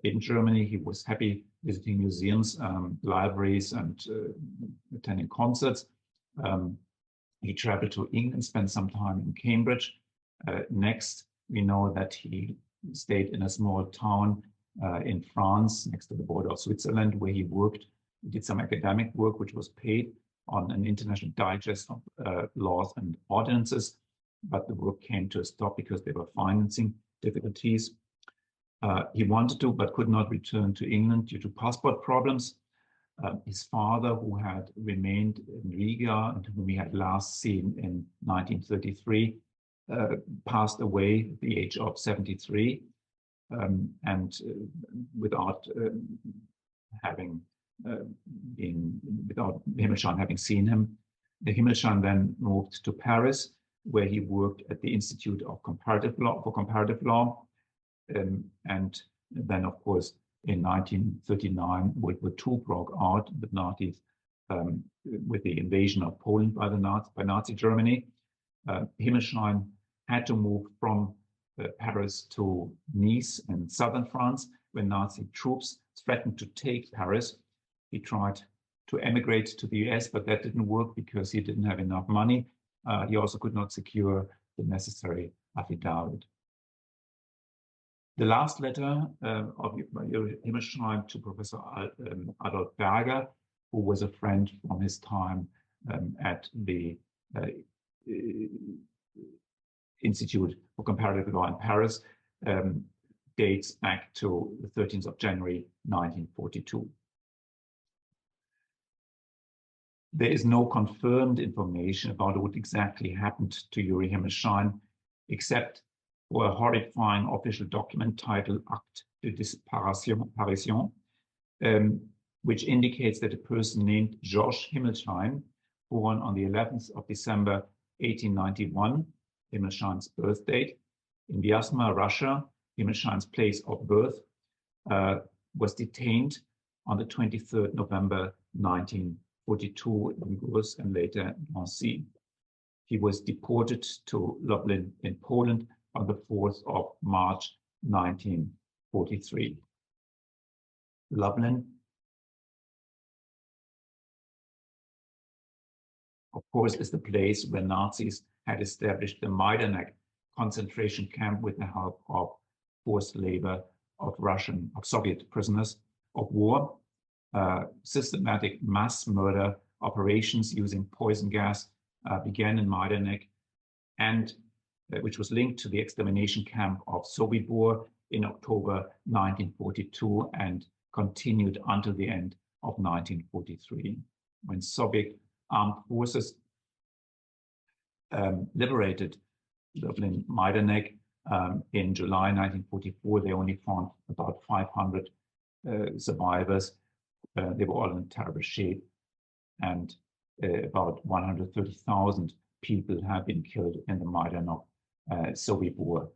in Germany. He was happy visiting museums, libraries, and attending concerts. He traveled to England, spent some time in Cambridge. Next, we know that he stayed in a small town in France, next to the border of Switzerland, where he worked. He did some academic work, which was paid on an international digest of laws and ordinances, but the work came to a stop because there were financing difficulties. He wanted to, but could not return to England due to passport problems. His father, who had remained in Riga and whom we had last seen in 1933, passed away at the age of 73, and without without Himmelschein having seen him. The Himmelschein then moved to Paris, where he worked at the Institute of Comparative Law, and then, of course, in 1939, World War II broke out, the Nazis, with the invasion of Poland by Nazi Germany. Himmelschein had to move from Paris to Nice in southern France when Nazi troops threatened to take Paris. He tried to emigrate to the US, but that didn't work because he didn't have enough money. He also could not secure the necessary affidavit. The last letter of Himmelschein to Professor Adolf Berger, who was a friend from his time at the Institute for Comparative Law in Paris, dates back to the 13th of January, 1942. There is no confirmed information about what exactly happened to Yuri Himmelstein, except for a horrifying official document titled Acte de Disparition, which indicates that a person named Georges Himmelstein, born on the 11th of December 1891, Himmelstein's birth date, in Vyazma, Russia, Himmelstein's place of birth, was detained on the 23rd November 1942 in Gurs and later Nancy. He was deported to Lublin in Poland on the 4th of March 1943. Lublin, of course, is the place where Nazis had established the Majdanek concentration camp with the help of forced labor of Soviet prisoners of war. Systematic mass murder operations using poison gas began in Majdanek, and which was linked to the extermination camp of Sobibor in October 1942 and continued until the end of 1943, when Soviet armed forces liberated Lublin Majdanek in July 1944. They only found about 500 survivors. They were all in terrible shape, and about 130,000 people have been killed in the Majdanek Sobibor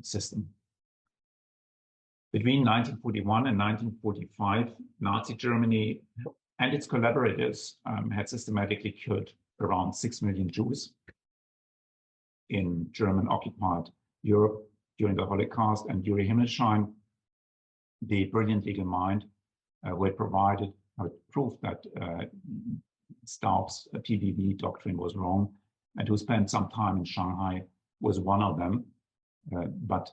system. Between 1941 and 1945, Nazi Germany and its collaborators had systematically killed around 6 million Jews in German-occupied Europe during the Holocaust, and Yuri Himmelstein, the brilliant legal mind, who had provided proof that Staub's PVV doctrine was wrong, and who spent some time in Shanghai, was one of them. But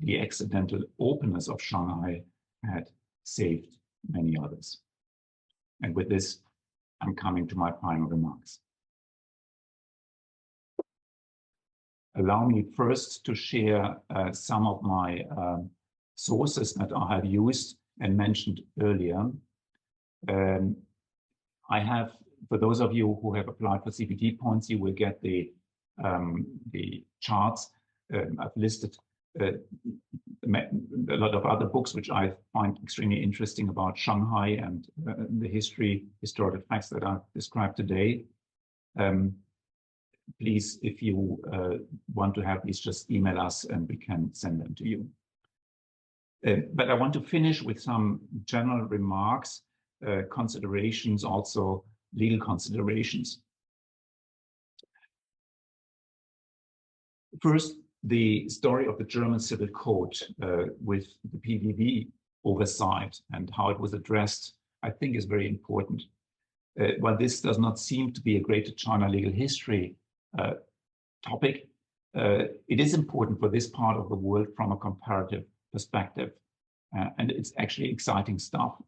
the accidental openness of Shanghai had saved many others. And with this, I'm coming to my final remarks. Allow me first to share some of my sources that I have used and mentioned earlier. I have, for those of you who have applied for CPD points, you will get the charts. I've listed a lot of other books which I find extremely interesting about Shanghai and the historical facts that I've described today. Please, if you want to have these, just email us and we can send them to you. But I want to finish with some general remarks, considerations, also legal considerations. First, the story of the German Civil Code with the PVV oversight and how it was addressed, I think, is very important. While this does not seem to be a Greater China legal history topic, it is important for this part of the world from a comparative perspective. And it's actually exciting stuff.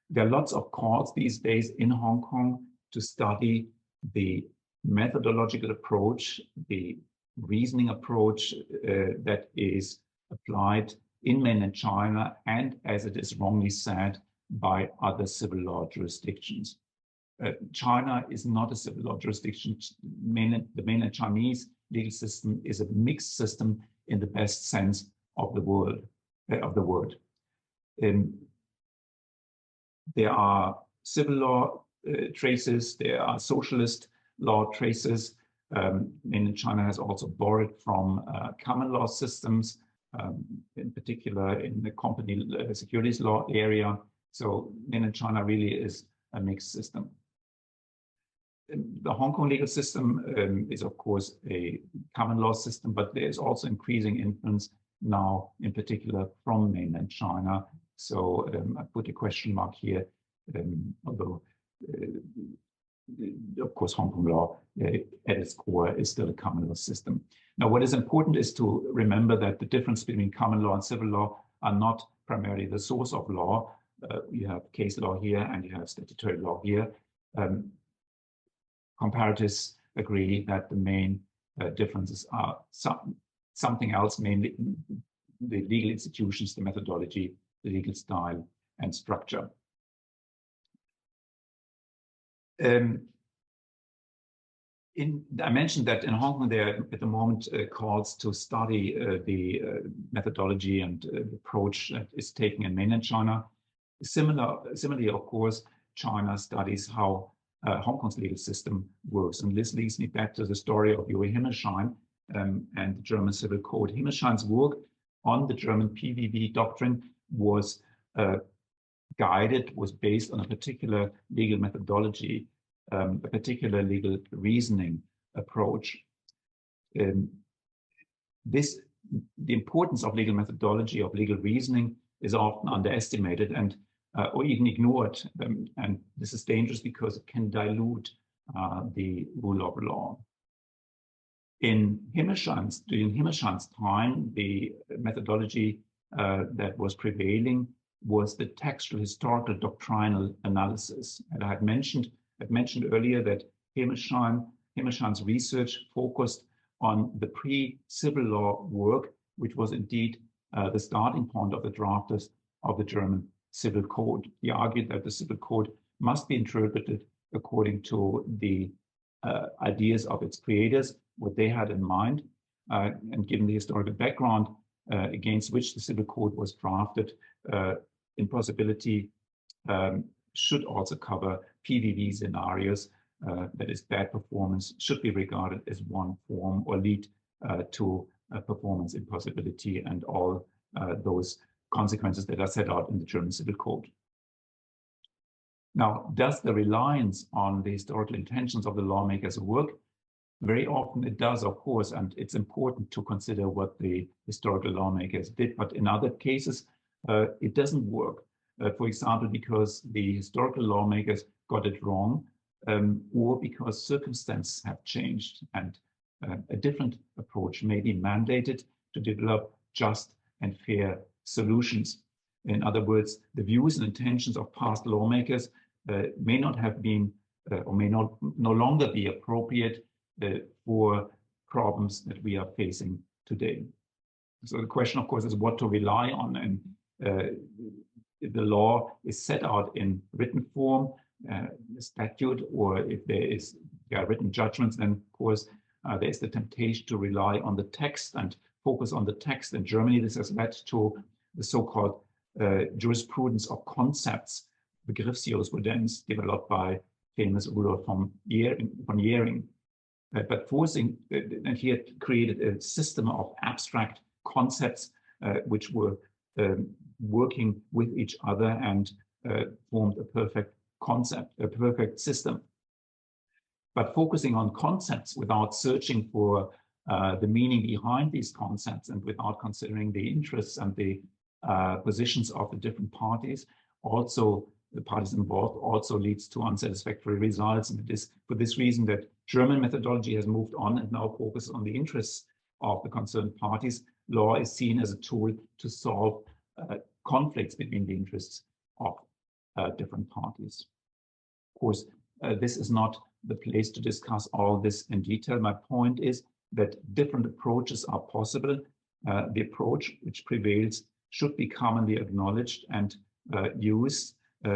There are lots of courts these days in Hong Kong to study the methodological approach, the reasoning approach that is applied in mainland China, and as it is wrongly said, by other civil law jurisdictions. China is not a civil law jurisdiction. The mainland Chinese legal system is a mixed system in the best sense of the word. There are civil law traces, there are socialist law traces. Mainland China has also borrowed from common law systems, in particular in the company securities law area. So mainland China really is a mixed system. The Hong Kong legal system is, of course, a common law system, but there is also increasing influence now, in particular, from mainland China. So I put a question mark here, although, of course, Hong Kong law at its core is still a common law system. Now, what is important is to remember that the difference between common law and civil law are not primarily the source of law. You have case law here and you have statutory law here. Comparatists agree that the main differences are something else, mainly the legal institutions, the methodology, the legal style, and structure. I mentioned that in Hong Kong there are at the moment calls to study the methodology and approach that is taken in mainland China. Similarly, of course, China studies how Hong Kong's legal system works. And this leads me back to the story of Juri Himmelschein and the German Civil Code. Himmelschein's work on the German PVV doctrine was based on a particular legal methodology, a particular legal reasoning approach. The importance of legal methodology, of legal reasoning, is often underestimated and or even ignored, and this is dangerous because it can dilute the rule of law. During Himmelschein's time, the methodology that was prevailing was the textual, historical, doctrinal analysis. And I mentioned earlier that Himmelschein's research focused on the pre-civil law work, which was indeed the starting point of the drafters of the German Civil Code. He argued that the Civil Code must be interpreted according to the ideas of its creators, what they had in mind, and given the historical background against which the Civil Code was drafted, in possibility should also cover PVV scenarios, that is, bad performance should be regarded as one form or lead to performance impossibility and all those consequences that are set out in the German Civil Code. Now, does the reliance on the historical intentions of the lawmakers work? Very often it does, of course, and it's important to consider what the historical lawmakers did, but in other cases, it doesn't work. For example, because the historical lawmakers got it wrong, or because circumstances have changed and a different approach may be mandated to develop just and fair solutions. In other words, the views and intentions of past lawmakers may not have been or may no longer be appropriate for problems that we are facing today. So the question, of course, is what to rely on. And if the law is set out in written form, the statute, or if there are written judgments, then of course there is the temptation to rely on the text and focus on the text. In Germany, this has led to the so-called jurisprudence of concepts, Begriffsjurisprudenz, developed by famous Rudolf von Jhering. But forcing, and he had created a system of abstract concepts which were working with each other and formed a perfect concept, a perfect system. But focusing on concepts without searching for the meaning behind these concepts and without considering the interests and the positions of the different parties, also the parties involved, also leads to unsatisfactory results. And it is for this reason that German methodology has moved on and now focuses on the interests of the concerned parties. Law is seen as a tool to solve conflicts between the interests of different parties. Of course, this is not the place to discuss all this in detail. My point is that different approaches are possible. The approach which prevails should be commonly acknowledged and used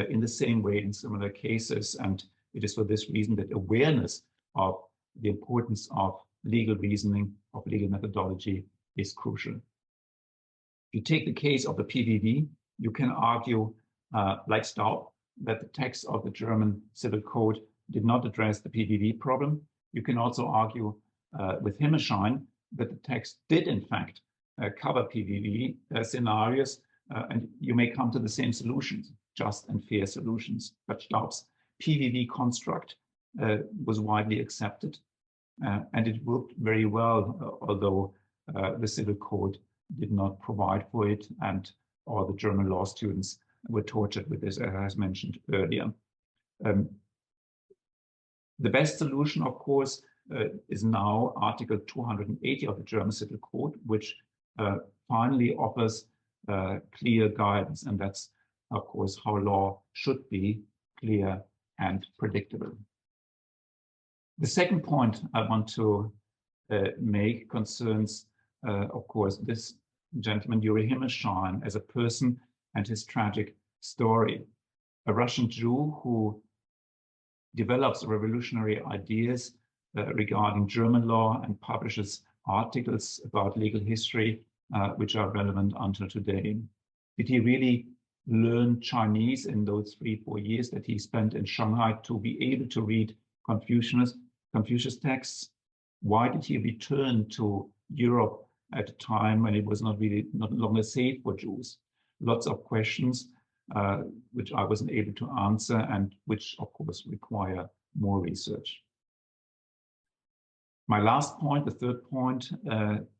in the same way in similar cases. And it is for this reason that awareness of the importance of legal reasoning, of legal methodology is crucial. If you take the case of the PVV, you can argue, like Staub, that the text of the German Civil Code did not address the PVV problem. You can also argue with Himmelschein that the text did, in fact, cover PVV scenarios, and you may come to the same solutions, just and fair solutions. But Staub's PVV construct was widely accepted, and it worked very well, although the Civil Code did not provide for it, and all the German law students were tortured with this, as mentioned earlier. The best solution, of course, is now Article 280 of the German Civil Code, which finally offers clear guidance, and that's, of course, how law should be: clear and predictable. The second point I want to make concerns, of course, this gentleman, Juri Himmelschein, as a person and his tragic story. A Russian Jew who develops revolutionary ideas regarding German law and publishes articles about legal history which are relevant until today. Did he really learn Chinese in those 3-4 years that he spent in Shanghai to be able to read Confucius texts? Why did he return to Europe at a time when it was not longer safe for Jews? Lots of questions which I wasn't able to answer and which of course require more research. My last point, the third point,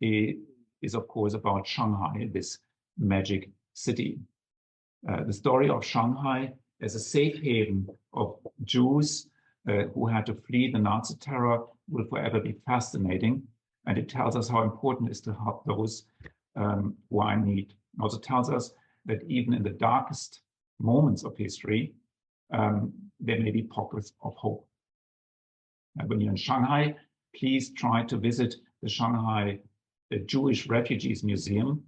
is of course about Shanghai, this magic city. The story of Shanghai as a safe haven of Jews who had to flee the Nazi terror will forever be fascinating. And it tells us how important it is to help those who are in need. It also tells us that even in the darkest moments of history, there may be pockets of hope. When you're in Shanghai, please try to visit the Shanghai Jewish Refugees Museum.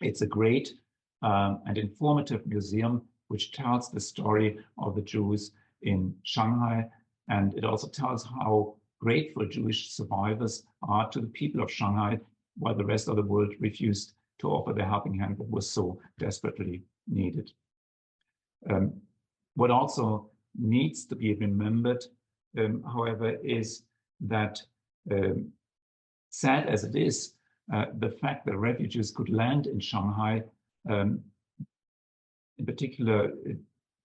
It's a great and informative museum which tells the story of the Jews in Shanghai. And it also tells how grateful Jewish survivors are to the people of Shanghai, while the rest of the world refused to offer the helping hand that was so desperately needed. What also needs to be remembered, however, is that sad as it is, the fact that refugees could land in Shanghai, in particular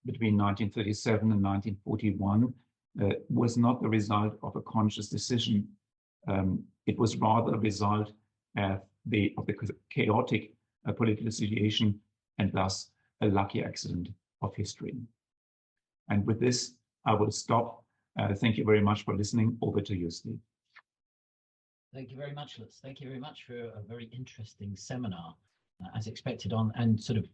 between 1937 and 1941, was not the result of a conscious decision. It was rather a result of the chaotic political situation and thus a lucky accident of history. And with this, I will stop. Thank you very much for listening. Over to you, Steve. Thank you very much, Lutz. Thank you very much for a very interesting seminar, as expected, and sort of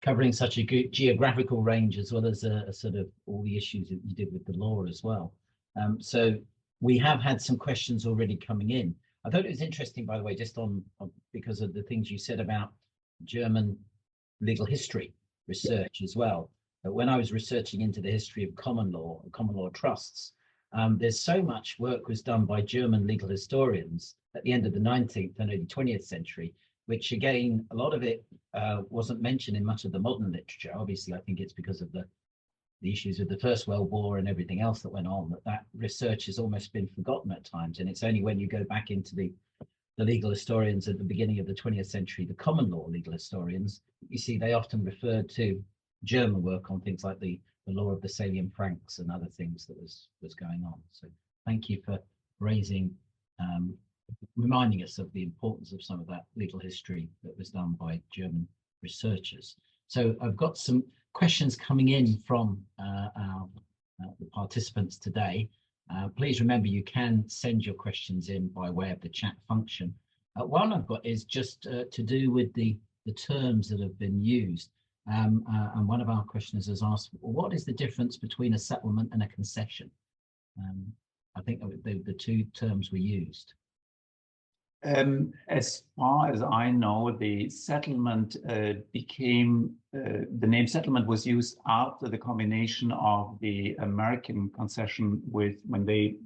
covering such a good geographical range, as well as a sort of all the issues that you did with the law as well. So we have had some questions already coming in. I thought it was interesting, by the way, just on because of the things you said about German legal history research as well. When I was researching into the history of common law trusts, there's so much work was done by German legal historians at the end of the 19th and early 20th century, which again, a lot of it wasn't mentioned in much of the modern literature. Obviously, I think it's because of the issues with the First World War and everything else that went on, that research has almost been forgotten at times. And it's only when you go back into the legal historians at the beginning of the 20th century, the common law legal historians, you see they often referred to German work on things like the law of the Salian Franks and other things that was going on. So thank you for raising, reminding us of the importance of some of that legal history that was done by German researchers. So I've got some questions coming in from the participants today. Please remember you can send your questions in by way of the chat function. One I've got is just to do with the terms that have been used. And one of our questioners has asked, what is the difference between a settlement and a concession? I think the two terms were used. As far as I know, the settlement became, the name settlement was used after the combination of the American concession when they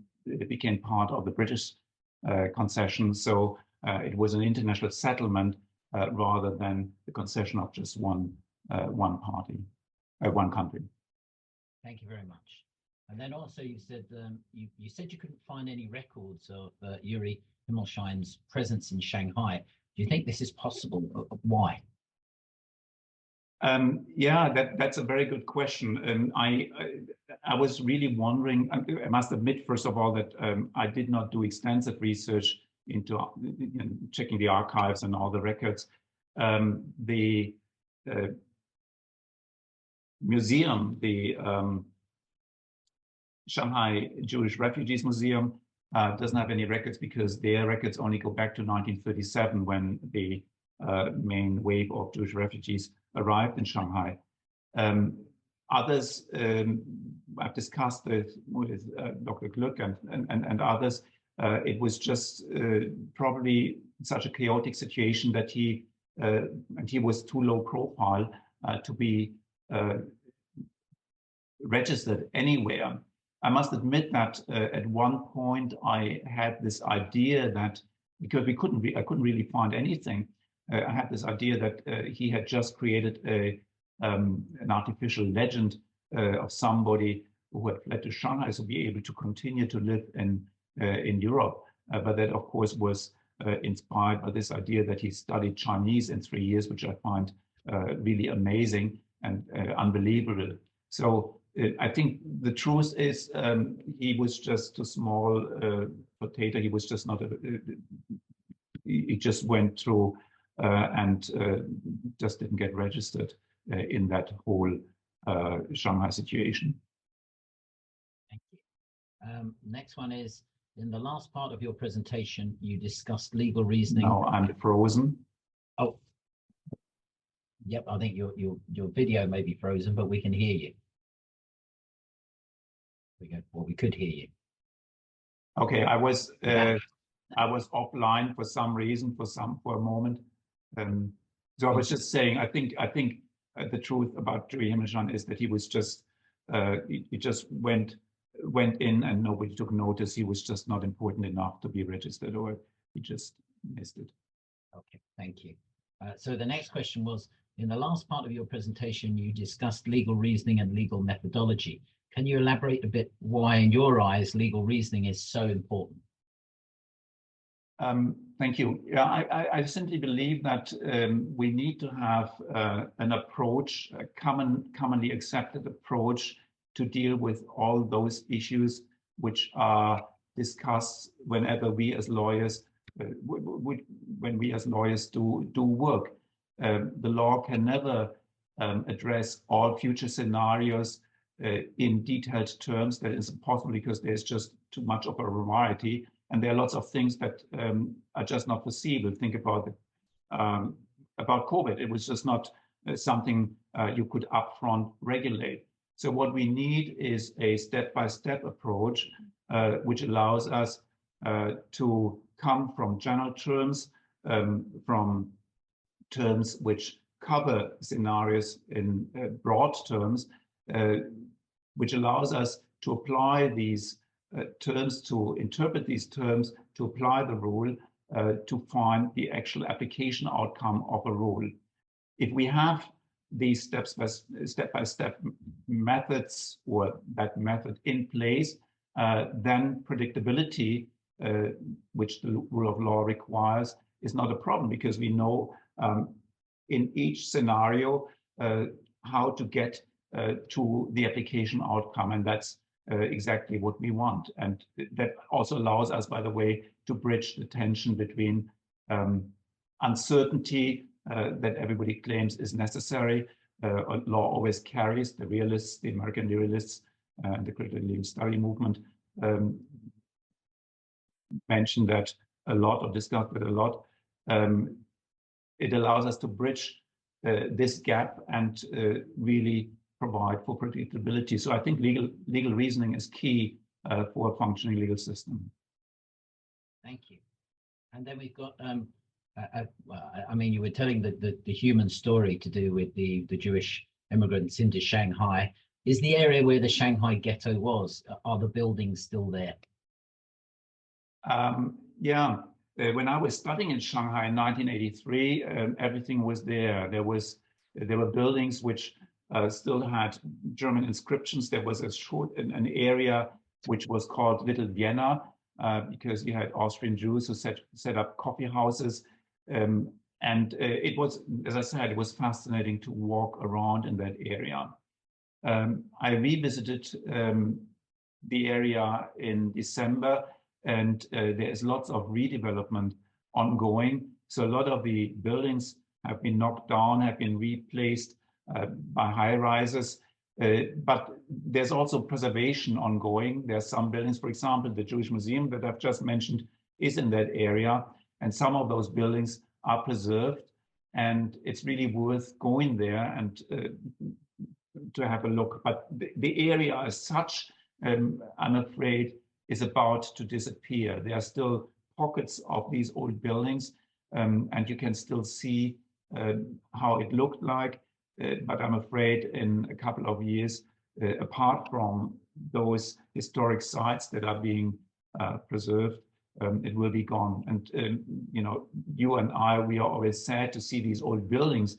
became part of the British concession. So it was an international settlement rather than the concession of just one party, one country. Thank you very much. And then also you said you said you couldn't find any records of Yuri Himmelschein's presence in Shanghai. Do you think this is possible? Why? Yeah, that's a very good question. I was really wondering, I must admit, first of all, that I did not do extensive research into checking the archives and all the records. The museum, the Shanghai Jewish Refugees Museum, doesn't have any records because their records only go back to 1937 when the main wave of Jewish refugees arrived in Shanghai. Others I've discussed with Dr. Glück and others. It was just probably such a chaotic situation that he was too low profile to be registered anywhere. I must admit that at one point I had this idea that, because I couldn't really find anything, I had this idea that he had just created an artificial legend of somebody who had fled to Shanghai to be able to continue to live in Europe. But that, of course, was inspired by this idea that he studied Chinese in 3 years, which I find really amazing and unbelievable. So I think the truth is he was just a small potato. He was just not he just went through and just didn't get registered in that whole Shanghai situation. Thank you. Next one is, in the last part of your presentation, you discussed legal reasoning. No, I'm frozen. Oh, yep. I think your video may be frozen, but we can hear you. Well, we could hear you. Okay, I was offline for some reason for a moment. So I was just saying, I think the truth about Zhu Yimishan is that he was just he just went in and nobody took notice. He was just not important enough to be registered, or he just missed it. Okay, thank you. So the next question was, in the last part of your presentation, you discussed legal reasoning and legal methodology. Can you elaborate a bit why, in your eyes, legal reasoning is so important? Thank you. Yeah, I simply believe that we need to have an approach, a commonly accepted approach to deal with all those issues which are discussed whenever we as lawyers, when we as lawyers do work. The law can never address all future scenarios in detailed terms. That is impossible because there's just too much of a variety. And there are lots of things that are just not foreseeable. Think about COVID. It was just not something you could upfront regulate. So what we need is a step-by-step approach, which allows us to come from general terms, from terms which cover scenarios in broad terms, which allows us to apply these terms, to interpret these terms, to apply the rule, to find the actual application outcome of a rule. If we have these step-by-step methods, or that method in place, then predictability, which the rule of law requires, is not a problem, because we know in each scenario how to get to the application outcome, and that's exactly what we want. And that also allows us, by the way, to bridge the tension between uncertainty that everybody claims is necessary. Law always carries. The realists, the American realists, and the critical legal study movement mentioned that a lot, or discussed it a lot. It allows us to bridge this gap and really provide for predictability. So I think legal reasoning is key for a functioning legal system. Thank you. And then we've got, I mean, you were telling the human story to do with the Jewish immigrants into Shanghai. Is the area where the Shanghai ghetto was, are the buildings still there? Yeah, when I was studying in Shanghai in 1983, everything was there. There were buildings which still had German inscriptions. There was an area which was called Little Vienna, because you had Austrian Jews who set up coffee houses. And it was, as I said, it was fascinating to walk around in that area. I revisited the area in December, and there is lots of redevelopment ongoing. So a lot of the buildings have been knocked down, have been replaced by high rises. But there's also preservation ongoing. There are some buildings, for example, the Jewish Museum that I've just mentioned is in that area. And some of those buildings are preserved. And it's really worth going there and to have a look. But the area as such, I'm afraid, is about to disappear. There are still pockets of these old buildings, and you can still see how it looked like. But I'm afraid in a couple of years, apart from those historic sites that are being preserved, it will be gone. And you know, you and I, we are always sad to see these old buildings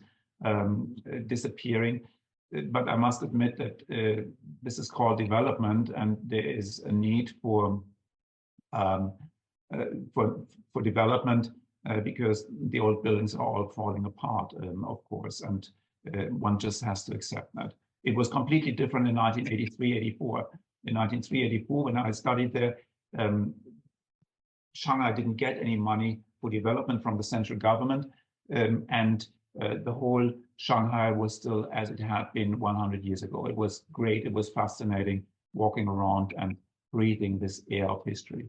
disappearing. But I must admit that this is called development, and there is a need for development because the old buildings are all falling apart, of course, and one just has to accept that. It was completely different in 1983-84. In 1983-84, when I studied there, Shanghai didn't get any money for development from the central government, and the whole Shanghai was still as it had been 100 years ago. It was great. It was fascinating walking around and breathing this air of history.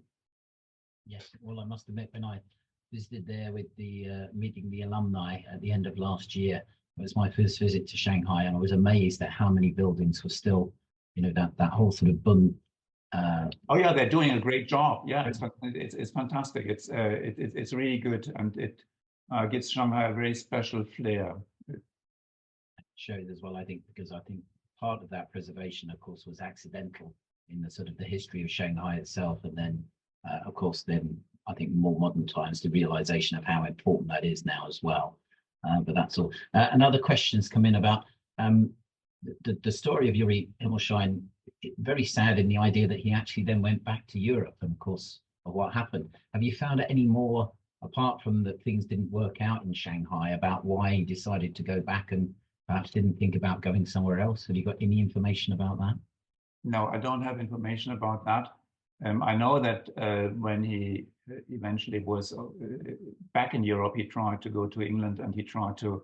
Yes, well, I must admit, when I visited there with the meeting the alumni at the end of last year, it was my first visit to Shanghai, and I was amazed at how many buildings were still, you know, that whole sort of bund. Oh yeah, they're doing a great job. Yeah, it's fantastic. It's really good, and it gives Shanghai a very special flair. Showed as well, I think, because I think part of that preservation, of course, was accidental in the sort of the history of Shanghai itself, and then, of course, then I think more modern times, the realization of how important that is now as well. But that's all. Another question's come in about the story of Yuri Himmelstein. Very sad in the idea that he actually then went back to Europe, and of course, of what happened. Have you found out any more, apart from that things didn't work out in Shanghai, about why he decided to go back and perhaps didn't think about going somewhere else? Have you got any information about that? No, I don't have information about that. I know that when he eventually was back in Europe, he tried to go to England, and he tried to,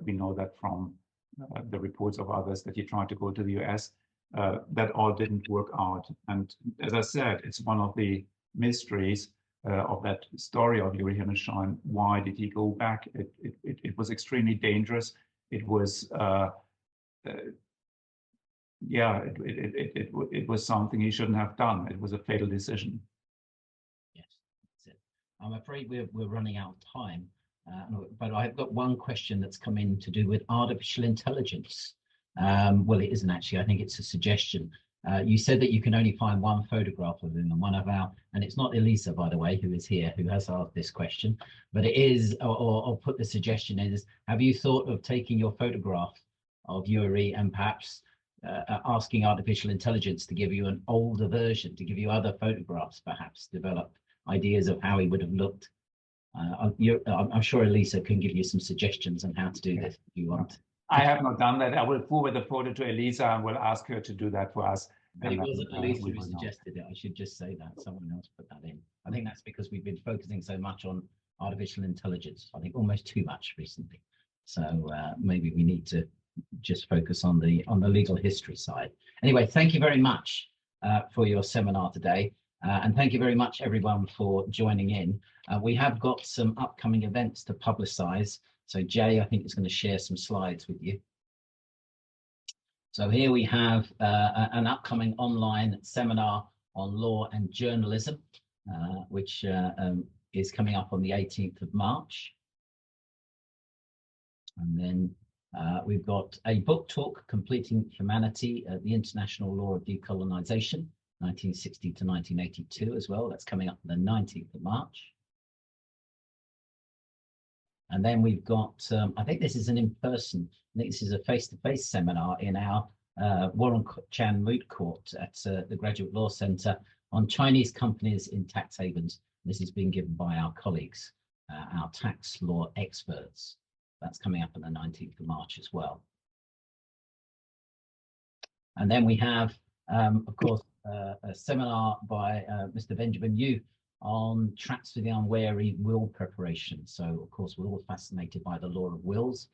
we know that from the reports of others, that he tried to go to the US. That all didn't work out. And as I said, it's one of the mysteries of that story of Yuri Himmelstein. Why did he go back? It was extremely dangerous. It was, yeah, it was something he shouldn't have done. It was a fatal decision. Yes, that's it. I'm afraid we're running out of time, but I've got one question that's come in to do with artificial intelligence. Well, it isn't actually. I think it's a suggestion. You said that you can only find one photograph of him, and one of our, and it's not Elisa, by the way, who is here, who has asked this question, but it is, or put the suggestion is, have you thought of taking your photograph of Yuri and perhaps asking artificial intelligence to give you an older version, to give you other photographs, perhaps develop ideas of how he would have looked? I'm sure Elisa can give you some suggestions on how to do this if you want. I have not done that. I will forward the photo to Elisa and will ask her to do that for us. But it wasn't Elisa who suggested it. I should just say that. Someone else put that in. I think that's because we've been focusing so much on artificial intelligence. I think almost too much recently. So maybe we need to just focus on the legal history side. Anyway, thank you very much for your seminar today. And thank you very much, everyone, for joining in. We have got some upcoming events to publicize. So Jay, I think, is going to share some slides with you. So here we have an upcoming online seminar on law and journalism, which is coming up on the 18th of March. And then we've got a book talk, Completing Humanity, the International Law of Decolonization, 1960 to 1982 as well. That's coming up on the 19th of March. And then we've got, I think this is an in-person, I think this is a face-to-face seminar in our Warren Chan Moot Court at the Graduate Law Center on Chinese companies in tax havens. This is being given by our colleagues, our tax law experts. That's coming up on the 19th of March as well. And then we have, of course, a seminar by Mr. Benjamin Yu on tracks for the unwary will preparation. So, of course, we're all fascinated by the law of wills.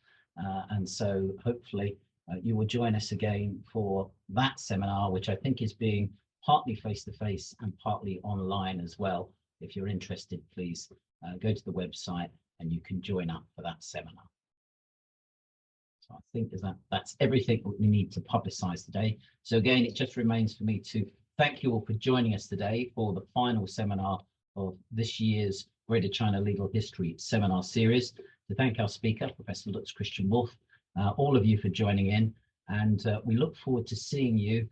And so hopefully you will join us again for that seminar, which I think is being partly face-to-face and partly online as well. If you're interested, please go to the website and you can join up for that seminar. So I think that's everything we need to publicize today. So again, it just remains for me to thank you all for joining us today for the final seminar of this year's Greater China Legal History seminar series. To thank our speaker, Professor Lutz-Christian Wolff, all of you for joining in. And we look forward to seeing you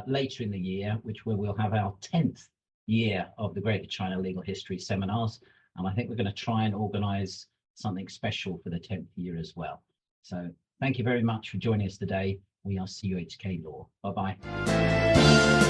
later in the year, where we'll have our 10th year of the Greater China Legal History seminars. And I think we're going to try and organize something special for the 10th year as well. So thank you very much for joining us today. We are CUHK Law. Bye-bye.